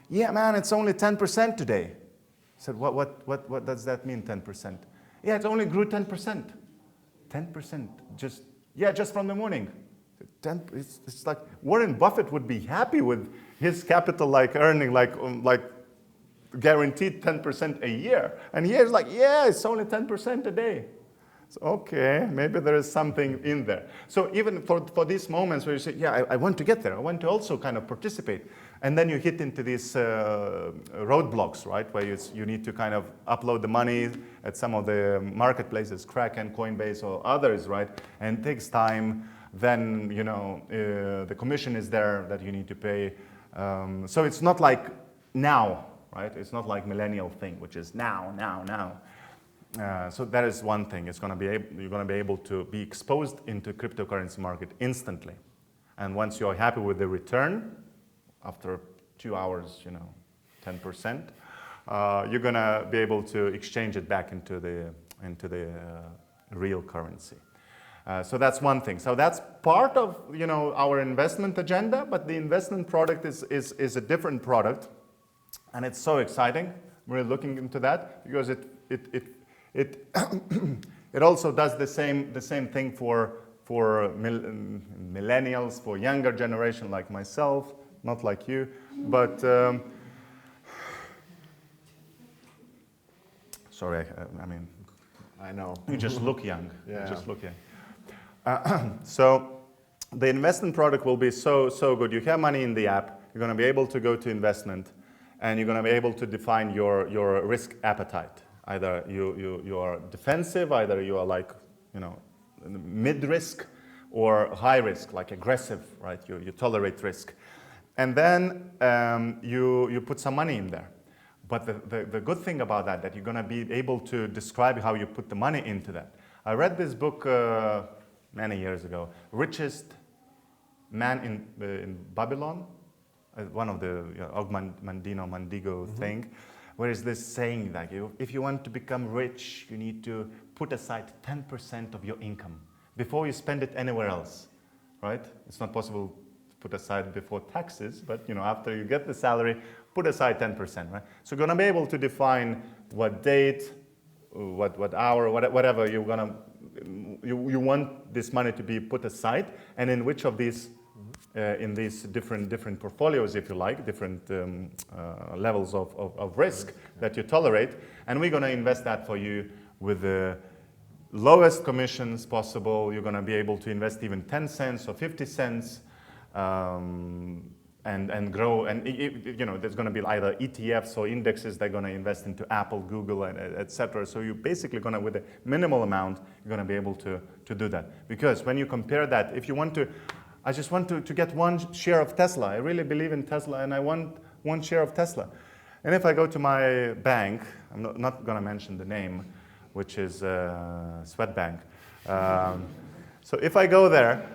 Yeah, man, it's only 10% today. I said, what does that mean, 10%? Yeah, it only grew 10%. 10%, just from the morning. It's like Warren Buffett would be happy with his capital, earning like guaranteed 10% a year. And here's it's only 10% a day. So, okay, maybe there is something in there. So even for these moments where you say, I want to get there, I want to also kind of participate. And then you hit into these roadblocks, right? Where you need to kind of upload the money at some of the marketplaces, Kraken, Coinbase, or others, right? And it takes time. Then, the commission is there that you need to pay. So it's not like now right? It's not like millennial thing, which is now. So that is one thing. You're going to be able to be exposed into cryptocurrency market instantly. And once you're happy with the return, after 2 hours, 10%, you're going to be able to exchange it back into the real currency. So that's one thing. So that's part of our investment agenda, but the investment product is a different product, and it's so exciting. We're looking into that because it it also does the same thing for millennials, for younger generation like myself, not like you, but sorry, I mean, I know. you just look young. Yeah. You just look young. So the investment product will be so good. You have money in the app. You're going to be able to go to investment, and you're going to be able to define your risk appetite. Either you are defensive, either you are like mid risk, or high risk, like aggressive, right? You tolerate risk, and then you put some money in there. But the good thing about that you're going to be able to describe how you put the money into that. I read this book many years ago, Richest Man in Babylon, one of the Mandigo thing, where is this saying that if you want to become rich, you need to put aside 10% of your income before you spend it anywhere else, right? It's not possible to put aside before taxes, but after you get the salary, put aside 10%, right? So you're going to be able to define what date, what hour, whatever you want this money to be put aside, and in which of these, in these different portfolios, if you like, different levels of risk that you tolerate, and we're going to invest that for you with the lowest commissions possible. You're going to be able to invest even 10 cents or 50 cents. And grow, and there's going to be either ETFs or indexes. They're going to invest into Apple, Google, and etc. So you're basically going to, with a minimal amount, you're going to be able to do that. Because when you compare that, if you want to, I just want to get one share of Tesla. I really believe in Tesla, and I want one share of Tesla. And if I go to my bank, I'm not going to mention the name, which is Swedbank. So if I go there,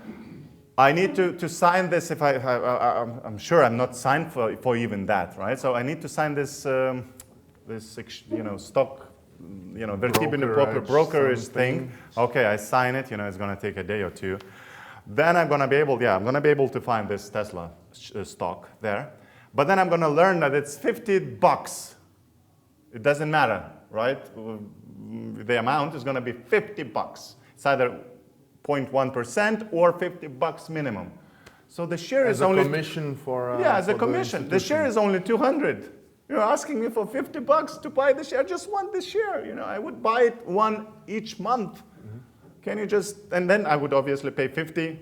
I need to sign this. If I'm sure I'm not signed for even that, right? So I need to sign this stock, brokerage thing. Okay, I sign it. It's going to take a day or two. Then I'm going to be able, to find this Tesla stock there. But then I'm going to learn that it's $50. It doesn't matter, right? The amount is going to be $50. It's either 0.1% or $50 minimum. So the share is only commission for as a commission. The share is only 200. You're asking me for $50 to buy the share. I just want the share. I would buy it one each month. Mm-hmm. Can you just? And then I would obviously pay $50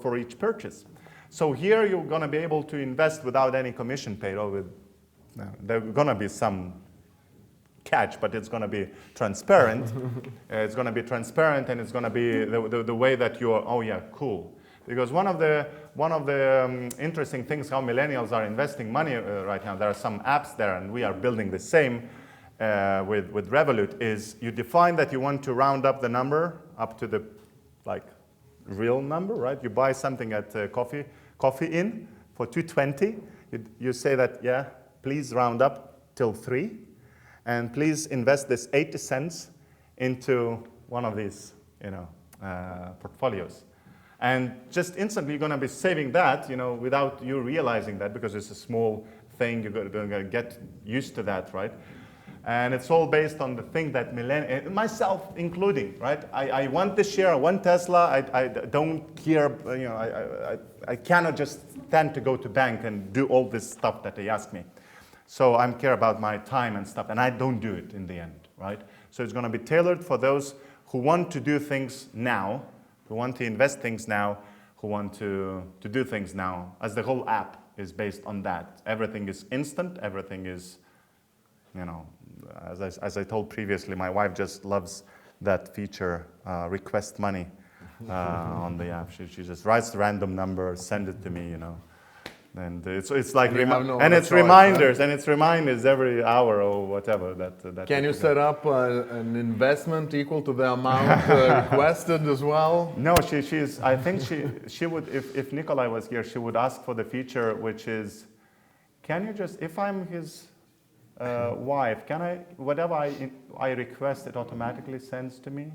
for each purchase. So here you're going to be able to invest without any commission paid. Or there's going to be some catch, but it's going to be transparent. It's going to be transparent, and it's going to be the way that you are. Oh yeah, cool. Because one of the interesting things how millennials are investing money right now. There are some apps there, and we are building the same with Revolut. Is you define that you want to round up the number up to the real number, right? You buy something at Coffee Inn for $2.20. You say that please round up till 3. And please invest this 80 cents into one of these, portfolios. And just instantly, you're going to be saving that, without you realizing that, because it's a small thing. You're going to get used to that, right? And it's all based on the thing that myself including, right? I want this share. I want Tesla. I don't care. I cannot just stand to go to bank and do all this stuff that they ask me. So I care about my time and stuff, and I don't do it in the end, right? So it's going to be tailored for those who want to do things now, who want to invest things now, who want to do things now, as the whole app is based on that. Everything is instant. Everything is, as I told previously, my wife just loves that feature, request money on the app. She just writes the random number, send it to me, And it's like And you have no and other it's choice, reminders and it's reminders every hour or whatever that. Can you set up an investment equal to the amount requested as well? No, she's. I think she would. If Nikolai was here, she would ask for the feature, which is, can you just, if I'm his wife, can I, whatever I request, it automatically sends to me?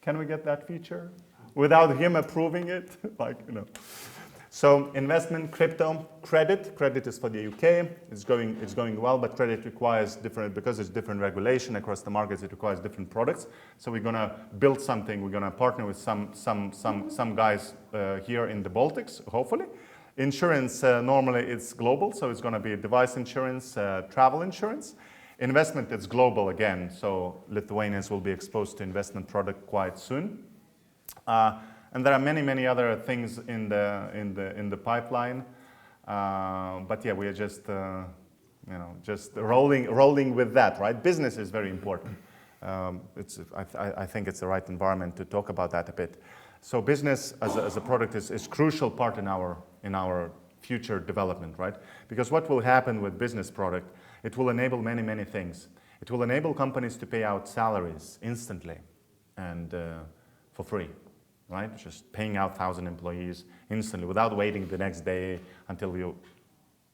Can we get that feature without him approving it? Like, you know. So investment, crypto, credit. Credit is for the UK. It's going well, but credit requires different, because there's different regulation across the markets. It requires different products. So we're gonna build something. We're gonna partner with some guys here in the Baltics, hopefully. Insurance, normally it's global, so it's gonna be device insurance, travel insurance. Investment, it's global again, so Lithuanians will be exposed to investment product quite soon. And there are many other things in the pipeline, but yeah, we are just just rolling with that, right? Business is very important. I think it's the right environment to talk about that a bit. So business as a product is crucial part in our future development, right? Because what will happen with business product, it will enable many things. It will enable companies to pay out salaries instantly and for free. Right? Just paying out 1,000 employees instantly without waiting the next day until you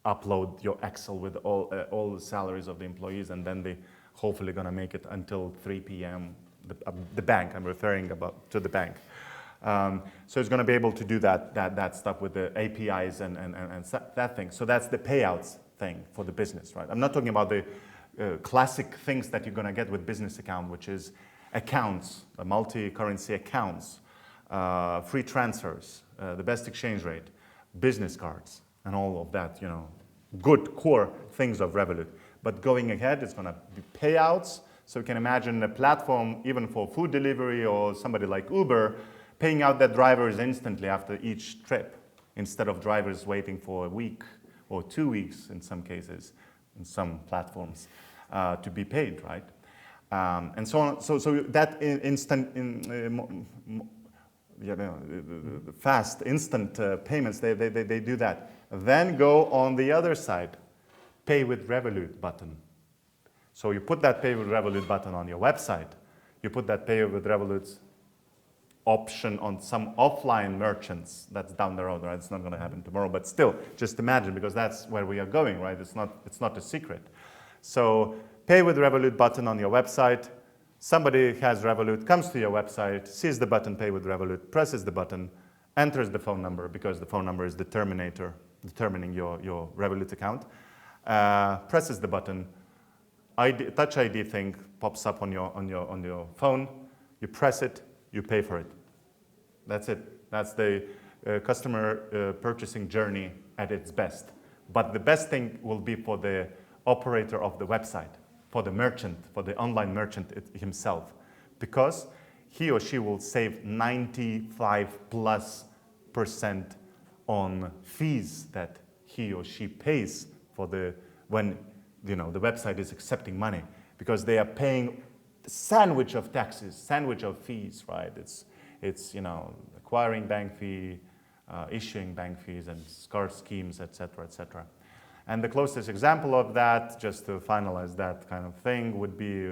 upload your Excel with all the salaries of the employees, and then they hopefully gonna make it until 3 p.m. The bank, I'm referring to the bank. So it's gonna be able to do that stuff with the APIs and that thing. So that's the payouts thing for the business, right? I'm not talking about the classic things that you're gonna get with business account, which is accounts, multi-currency accounts, free transfers, the best exchange rate, business cards, and all of that, you know, good core things of Revolut. But going ahead, it's going to be payouts. So you can imagine a platform, even for food delivery or somebody like Uber, paying out their drivers instantly after each trip, instead of drivers waiting for a week or 2 weeks in some cases, in some platforms, to be paid, right? And so on. So that fast, instant payments, they do that. Then go on the other side, pay with Revolut button. So you put that pay with Revolut button on your website. You put that pay with Revolut option on some offline merchants. That's down the road, right? It's not going to happen tomorrow, but still, just imagine, because that's where we are going, right? It's not a secret. So pay with Revolut button on your website. Somebody has Revolut, comes to your website, sees the button pay with Revolut, presses the button, enters the phone number, because the phone number is determining your Revolut account, presses the button, Touch ID thing pops up on your phone, you press it, you pay for it. That's it. That's the customer purchasing journey at its best. But the best thing will be for the operator of the website, for the merchant, for the online merchant himself, because he or she will save 95+% on fees that he or she pays for when the website is accepting money, because they are paying the sandwich of taxes, sandwich of fees, right? It's acquiring bank fee, issuing bank fees, and card schemes, etc., etc. And the closest example of that, just to finalize that kind of thing, would be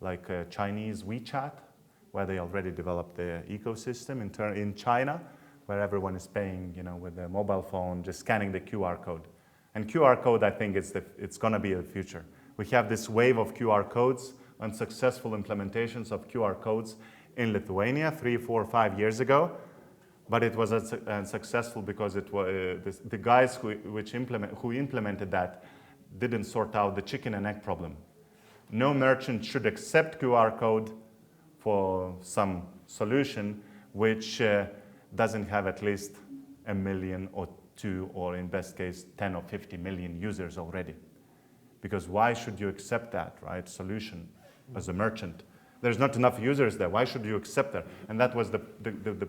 like Chinese WeChat, where they already developed the ecosystem in China, where everyone is paying, with their mobile phone, just scanning the QR code. And QR code, I think, it's going to be the future. We have this wave of QR codes and successful implementations of QR codes in Lithuania 3, 4, 5 years ago. But it was unsuccessful because it was the guys who implemented that didn't sort out the chicken and egg problem. No merchant should accept QR code for some solution which doesn't have at least 1 million or 2, or in best case 10 or 50 million users already. Because why should you accept that, right, solution as a merchant? There's not enough users there. Why should you accept that? And that was the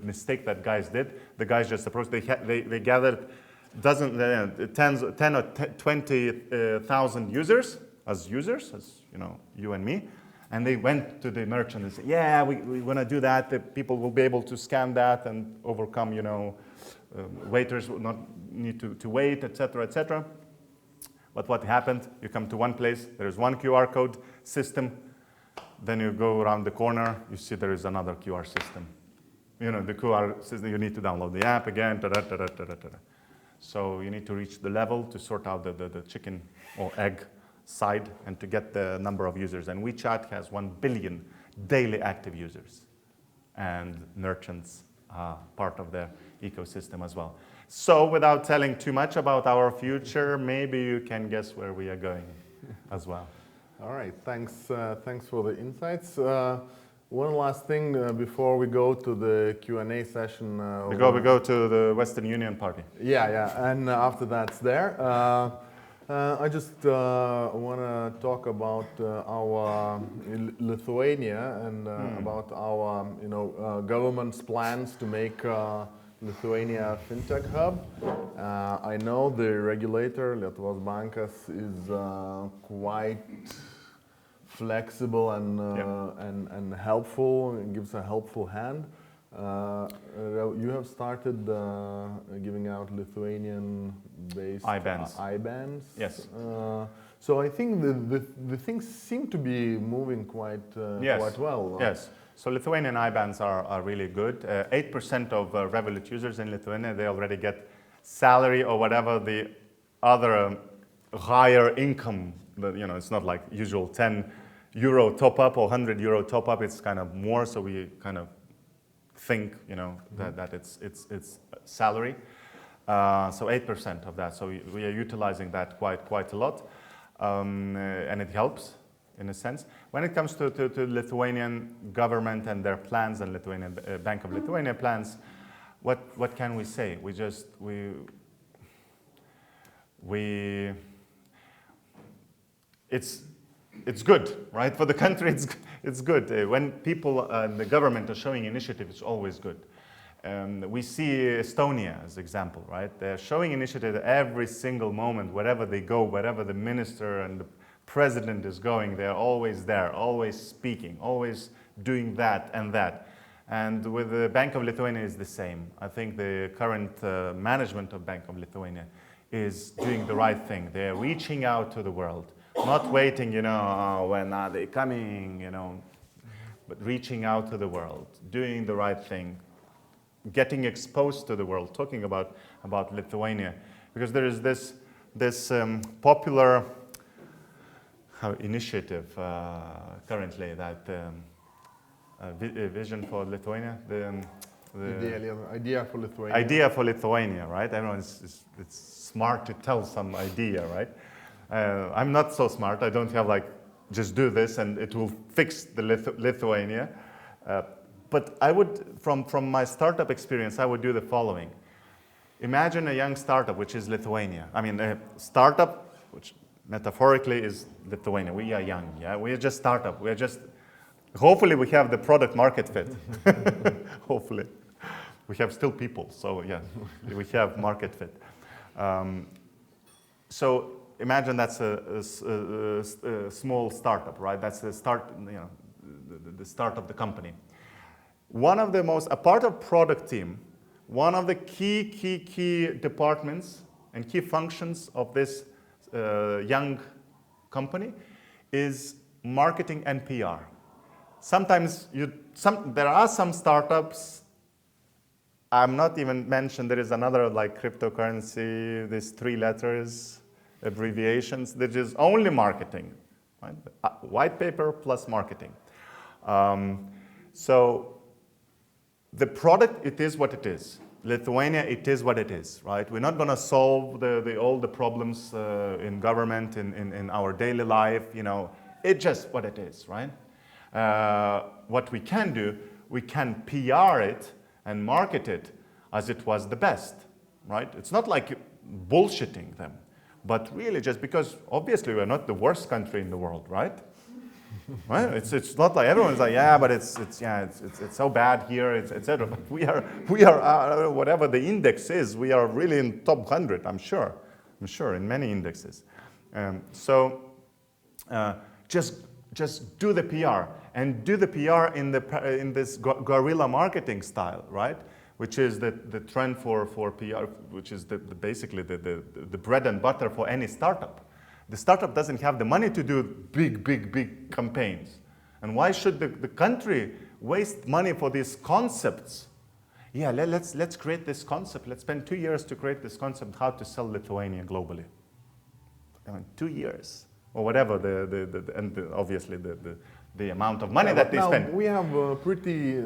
mistake that guys did. The guys just approached. They gathered 10 or 20,000 users, as you and me, and they went to the merchant and said, "Yeah, we want to do that. The people will be able to scan that and overcome, waiters would not need to wait, etc., etc. But what happened? You come to one place, there is one QR code system, then you go around the corner, you see there is another QR system. You know, the QR system, you need to download the app again, So you need to reach the level to sort out the chicken or egg side and to get the number of users. And WeChat has 1 billion daily active users. And merchants are part of their ecosystem as well. So without telling too much about our future, maybe you can guess where we are going as well. All right, thanks for the insights. One last thing before we go to the Q&A session. We go to the Western Union party. Yeah, and after that's there. I just want to talk about our Lithuania and about our government's plans to make Lithuania a FinTech hub. I know the regulator, Lietuvos Bankas, is quite flexible and helpful, and gives a helpful hand. You have started giving out Lithuanian-based IBANs. Yes. So I think the things seem to be moving quite well. Yes. So Lithuanian IBANs are really good. 8% of Revolut users in Lithuania, they already get salary or whatever the other higher income. It's not like usual 10 euro top up or 100 euro top up. It's kind of more. So we kind of think, that it's salary. So 8% of that. So we are utilizing that quite a lot, and it helps in a sense. When it comes to Lithuanian government and their plans and Lithuanian Bank of Lithuania plans, what can we say? It's good, right? For the country, it's good. When people and the government are showing initiative, it's always good. We see Estonia as an example, right? They're showing initiative every single moment, wherever they go, wherever the minister and the president is going, they're always there, always speaking, always doing that and that. And with the Bank of Lithuania is the same. I think the current management of Bank of Lithuania is doing the right thing. They're reaching out to the world, not waiting, when are they coming, but reaching out to the world, doing the right thing, getting exposed to the world, talking about Lithuania. Because there is this popular initiative currently that Vision for Lithuania, the idea for Lithuania. Idea for Lithuania, right? Everyone it's smart to tell some idea, right? I'm not so smart. I don't have just do this and it will fix the Lithuania. But I would, from my startup experience, I would do the following. Imagine a young startup, which is Lithuania. I mean, a startup, which metaphorically is Lithuania. We are young, yeah? We are just startup. We are just, hopefully we have the product market fit. Hopefully. We have still people, so yeah, we have market fit. So imagine that's a small startup, right? That's the start, the start of the company. One of the most, a part of product team, one of the key departments and key functions of this young company is marketing and PR. Sometimes there are some startups, I'm not even mentioned, there is another like cryptocurrency, these 3 letters, abbreviations, that is only marketing, right? White paper plus marketing. So the product, it is what it is. Lithuania, it is what it is, right? We're not going to solve all the problems in government, in our daily life, It's just what it is, right? What we can do, we can PR it and market it as it was the best, right? It's not like bullshitting them, but really just because obviously we're not the worst country in the world, right? Right? It's not like everyone's like, yeah, but it's so bad here, etc. But we are whatever the index is, we are really in top 100. I'm sure in many indexes. So just do the PR and do the PR in this guerrilla marketing style, right? which is the trend for PR, which is basically the bread and butter for any startup. The startup doesn't have the money to do big campaigns. And why should the country waste money for these concepts? Yeah, let's create this concept. Let's spend 2 years to create this concept, how to sell Lithuania globally. I mean, 2 years, or whatever, obviously the amount of money that they spend. We have a pretty,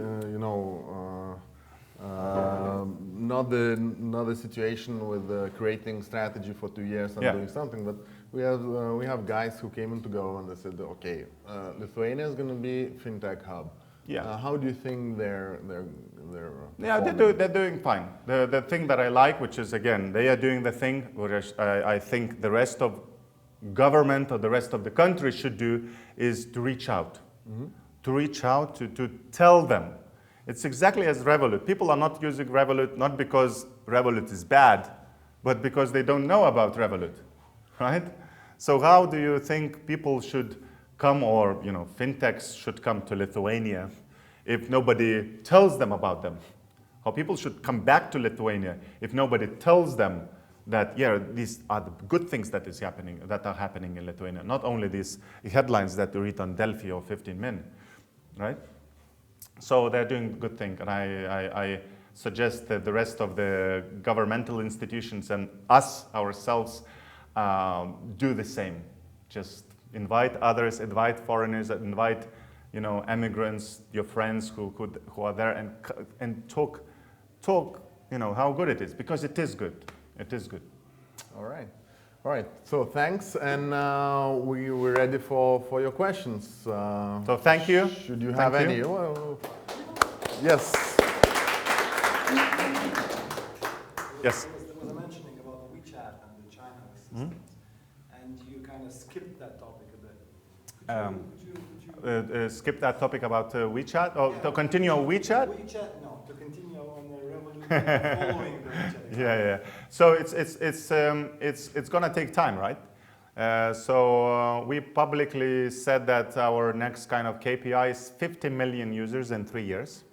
not the situation with creating strategy for 2 years and doing something, but we have guys who came into government and said, okay, Lithuania is going to be fintech hub. Yeah. How do you think they're Yeah, they're doing fine. The thing that I like, which is, again, they are doing the thing which I think the rest of government or the rest of the country should do, is to reach out. To reach out, to tell them. It's exactly as Revolut. People are not using Revolut not because Revolut is bad, but because they don't know about Revolut, right? So how do you think people should come, or FinTechs should come to Lithuania if nobody tells them about them? How people should come back to Lithuania if nobody tells them that, yeah, these are the good things that are happening in Lithuania, not only these headlines that you read on Delphi or 15 Min, right? So they're doing a good thing, and I suggest that the rest of the governmental institutions and us ourselves do the same. Just invite others, invite foreigners, invite immigrants, your friends who are there, and talk how good it is, because it is good. It is good. All right. So thanks, and we're ready for your questions. So thank you. Should you have any? Well, yes. Yes. There was a mentioning about WeChat and the China assistance, and you kind of skipped that topic a bit. Could you skip that topic about WeChat, or to continue on WeChat? WeChat, no, to continue on the Revolut following the WeChat. Yeah. So it's gonna take time, right? So we publicly said that our next kind of KPI is 50 million users in 3 years.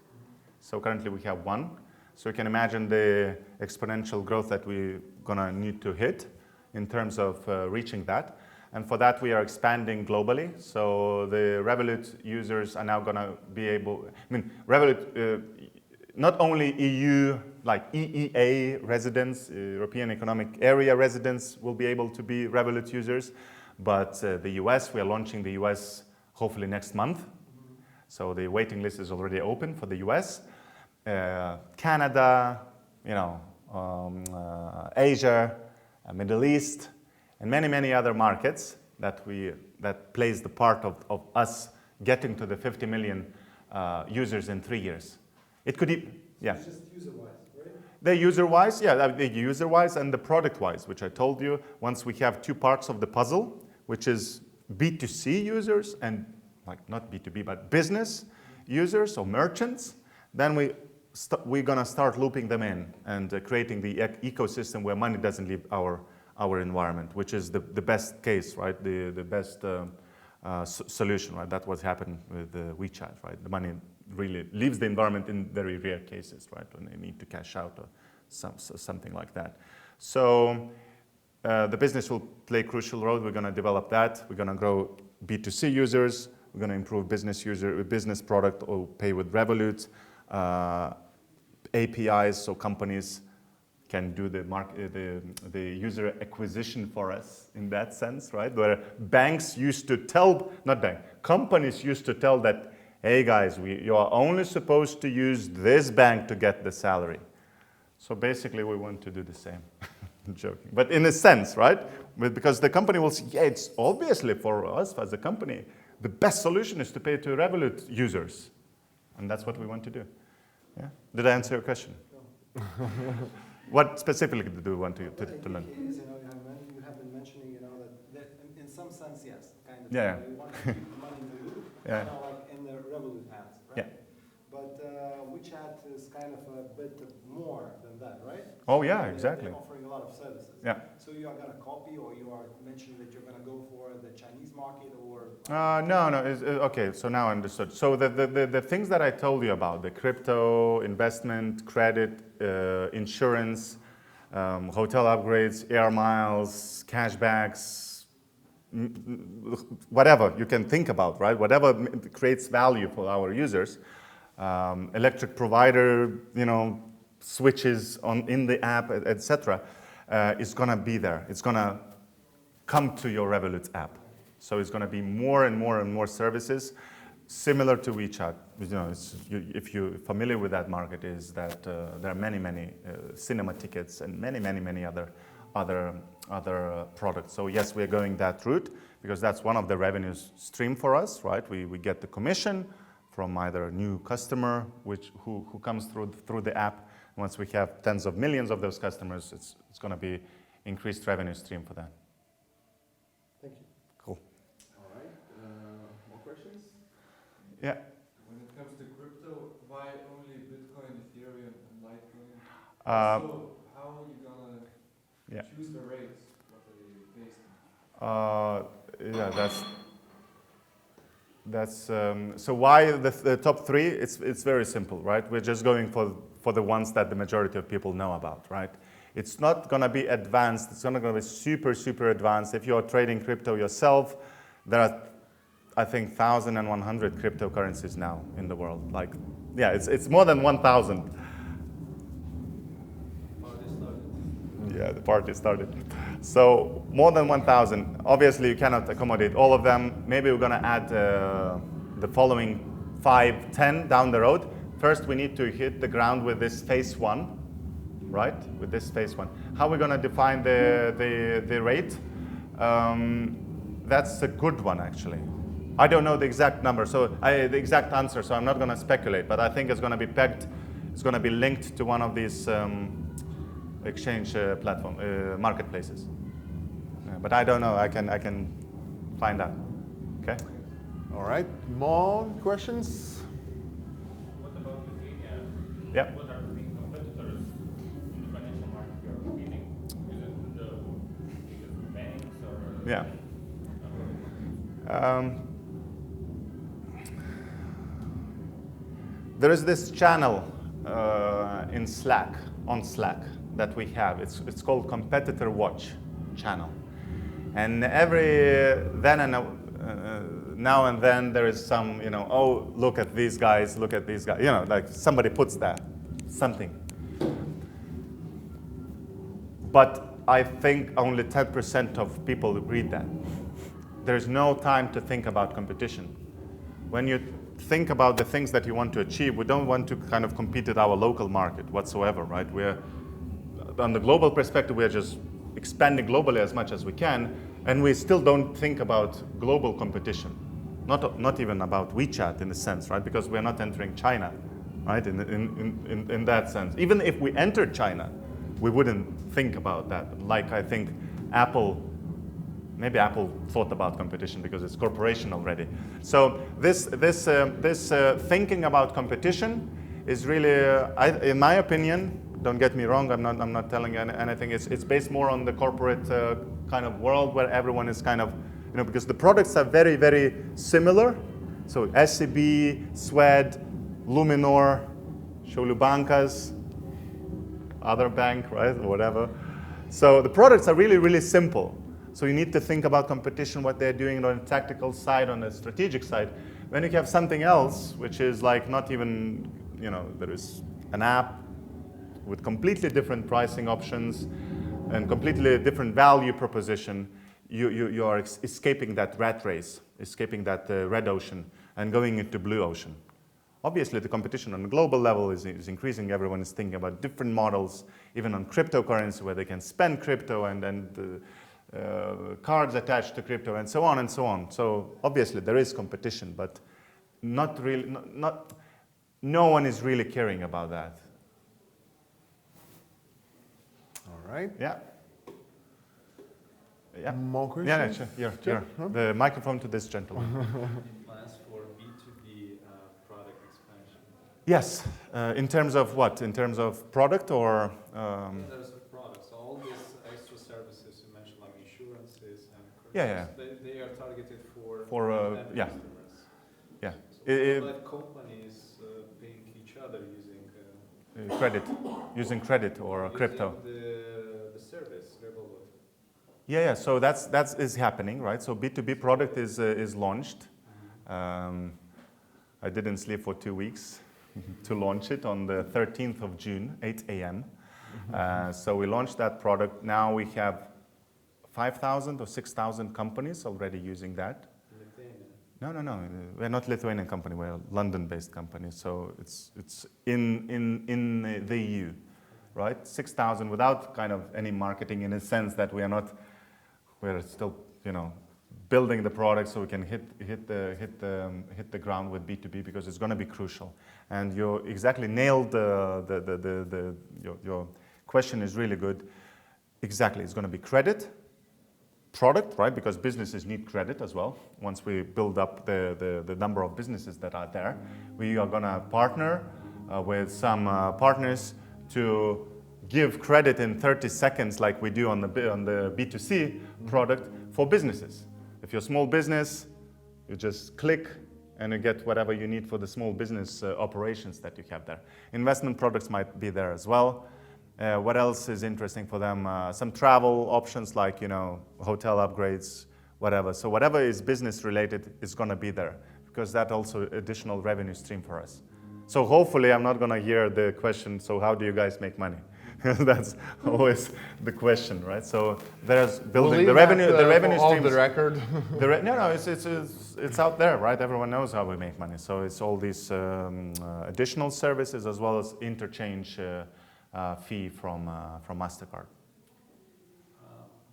So currently we have 1. So you can imagine the exponential growth that we're gonna need to hit in terms of reaching that. And for that we are expanding globally. So the Revolut users are now gonna be able, Revolut, not only EU, like EEA residents, European Economic Area residents will be able to be Revolut users, but the US, we are launching the US hopefully next month. So the waiting list is already open for the US. Canada, Asia, Middle East, and many other markets that plays the part of us getting to the 50 million users in 3 years. It could be, yeah. It's just user-wise, right? The user-wise, yeah, the user-wise and the product-wise, which I told you, once we have 2 parts of the puzzle, which is B2C users and not B2B, but business users or merchants, then we're gonna start looping them in and creating the ecosystem where money doesn't leave our environment, which is the best case, right? The best solution, right? That's what's happened with WeChat, right? The money really leaves the environment in very rare cases, right? When they need to cash out or something like that. So the business will play a crucial role. We're going to develop that. We're going to grow B2C users. We're going to improve business product or pay with Revolut. APIs, so companies can do the user acquisition for us in that sense, right? Where banks used to tell, companies used to tell that, hey guys, you are only supposed to use this bank to get the salary. So basically we want to do the same. I'm joking. But in a sense, right? Because the company will say, yeah, it's obviously for us as a company, the best solution is to pay to Revolut users. And that's what we want to do. Yeah? Did I answer your question? No. What specifically do you want to learn? You have been mentioning, that in some sense, yes, kind of. Yeah. You want to keep the money in the loop, Yeah. like in the Revolut hands, right? Yeah. But WeChat is kind of a bit more than that, right? Oh yeah, They're exactly. offering a lot of services. Yeah. So you are going to copy, or you are mentioning that you're going to go for the Chinese market, or? No. Okay, so now I understood. So the things that I told you about, the crypto, investment, credit, insurance, hotel upgrades, air miles, cashbacks, whatever you can think about, right? Whatever creates value for our users. Electric provider, switches in the app, etc. Is going to be there. It's going to come to your Revolut app. So it's going to be more and more and more services similar to WeChat. If you're familiar with that market, is that there are many cinema tickets and many other products. So yes, we're going that route because that's one of the revenue stream for us, right? We get the commission from either a new customer who comes through the app. Once we have tens of millions of those customers, it's going to be increased revenue stream for them. Thank you. Cool. All right. More questions? Yeah. When it comes to crypto, why only Bitcoin, Ethereum, and Litecoin? So how are you gonna choose the rates? What are they based on? That's so why the top three? It's very simple, right? We're just going for the ones that the majority of people know about, right? It's not going to be advanced. It's not going to be super advanced. If you're trading crypto yourself, there are, I think, 1,100 cryptocurrencies now in the world. Like, yeah, it's more than 1,000. Yeah, the party started. So more than 1,000. Obviously, you cannot accommodate all of them. Maybe we're going to add the following 5, 10 down the road. First, we need to hit the ground with this phase one, right? With this phase one. How are we going to define the rate? That's a good one, actually. I don't know the exact number, the exact answer, so I'm not going to speculate. But I think it's going to be pegged. It's going to be linked to one of these exchange marketplaces. But I don't know. I can find out. Okay. All right. More questions? What about Lithuania? Yeah. What are the main competitors in the financial market you are competing? Is it the biggest banks or? Yeah. There is this channel in Slack, on Slack, that we have. It's called Competitor Watch channel. And every now and then there is some, oh, look at these guys, like somebody puts that, something. But I think only 10% of people read that. There's no time to think about competition. When you think about the things that you want to achieve, we don't want to kind of compete at our local market whatsoever, right? We're, on the global perspective, we're just expanding globally as much as we can, and we still don't think about global competition. Not even about WeChat in a sense, right? Because we're not entering China, right? In that sense. Even if we entered China, we wouldn't think about that. Like I think maybe Apple thought about competition because it's corporation already. So this thinking about competition is really, in my opinion, don't get me wrong, I'm not telling anything. It's based more on the corporate kind of world where everyone is kind of, because the products are very, very similar. So SEB, Swed, Luminor, Šiaulių Bankas, other bank, right, or whatever. So the products are really, really simple. So you need to think about competition, what they're doing on the tactical side, on the strategic side. When you have something else, which is like not even, there is an app with completely different pricing options and completely different value proposition, you are escaping that rat race, escaping that red ocean and going into blue ocean. Obviously, the competition on a global level is increasing. Everyone is thinking about different models, even on cryptocurrency, where they can spend crypto and cards attached to crypto and so on and so on. So obviously, there is competition, but not really. No one is really caring about that. All right. Yeah. Yeah. More questions? Yeah, sure. The microphone to this gentleman. Plans for B2B product expansion? Yes. In terms of what? In terms of product or? In terms of products, all these extra services Yeah, yeah. They are targeted for end yeah, customers. yeah. So like companies paying each other using Credit, using credit or crypto. the service Revolut. Yeah, yeah. So that's is happening, right? So B2B product is launched. I didn't sleep for 2 weeks to launch it on the 13th of June, 8 a.m. So we launched that product. Now we have 5,000 or 6,000 companies already using that. Lithuania. No. We're not Lithuanian company. We're a London-based company. So it's in the EU, right? 6,000 without kind of any marketing in a sense that we're still, building the product so we can hit the ground with B2B because it's going to be crucial. And you exactly nailed your question is really good. Exactly, it's going to be credit. Product, right? Because businesses need credit as well. Once we build up the number of businesses that are there, we are going to partner with some partners to give credit in 30 seconds like we do on the B2C product for businesses. If you're a small business, you just click and you get whatever you need for the small business operations that you have there. Investment products might be there as well. What else is interesting for them? Some travel options like, hotel upgrades, whatever. So whatever is business related is going to be there because that also additional revenue stream for us. So hopefully I'm not going to hear the question, so how do you guys make money? That's always the question, right? So there's building the revenue streams. Off the record. No, it's out there, right? Everyone knows how we make money. So it's all these additional services as well as interchange fee from MasterCard.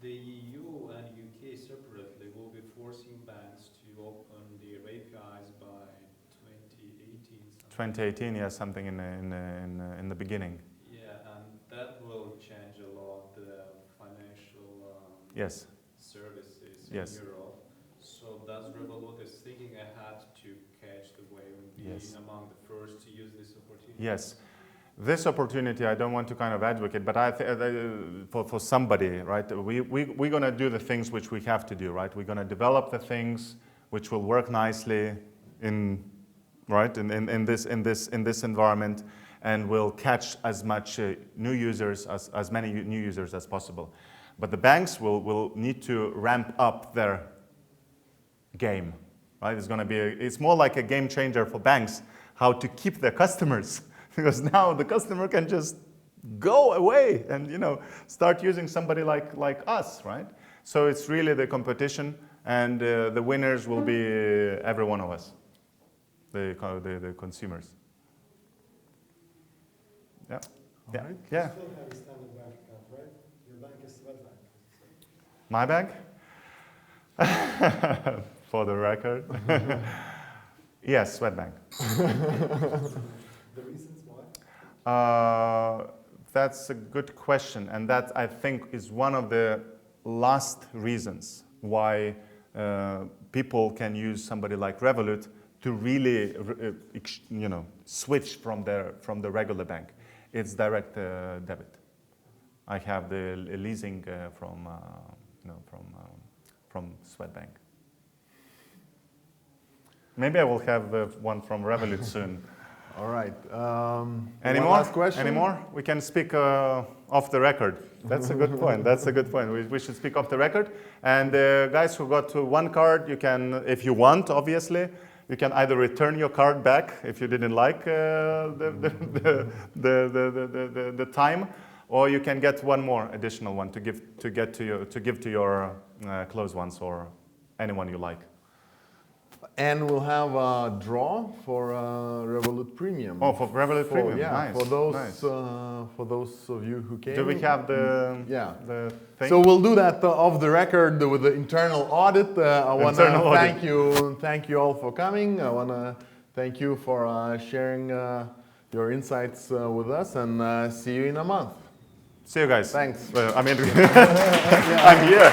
The EU and UK separately will be forcing banks to open their APIs by 2018. 2018, yeah, something in the beginning. Yeah, and that will change a lot the financial Yes. services Yes. in Europe. So does Revolut is thinking ahead to catch the wave and be Yes. among the first to use this opportunity? Yes. This opportunity, I don't want to kind of advocate, but for somebody, right? We're going to do the things which we have to do, right? We're going to develop the things which will work nicely in this environment, and will catch as much new users as many new users as possible. But the banks will need to ramp up their game, right? It's more like a game changer for banks, how to keep their customers. Because now the customer can just go away and start using somebody like us, right? So it's really the competition, and the winners will be every one of us, the consumers. Yeah, yeah, right. yeah. You still have a standard bank account, right? Your bank is Swedbank. My bank? For the record. Yes, Swedbank. The reasons why? That's a good question, and that I think is one of the last reasons why people can use somebody like Revolut to really, switch from the regular bank. It's direct debit. I have the leasing from Swedbank. Maybe I will have one from Revolut soon. All right. Any one more? last question? Any more? We can speak off the record. That's a good point. That's a good point. We should speak off the record. And guys who got to one card, you can, if you want, obviously, you can either return your card back if you didn't like the time, or you can get one more additional one to give to your close ones or anyone you like. And we'll have a draw for Revolut Premium. Oh, for Revolut Premium. Yeah, Nice. for those Nice. For those of you who came. Do we have the thing? So we'll do that off the record with the internal audit. I want to thank you all for coming. I want to thank you for sharing your insights with us, and see you in a month. See you guys. Thanks. I'm here.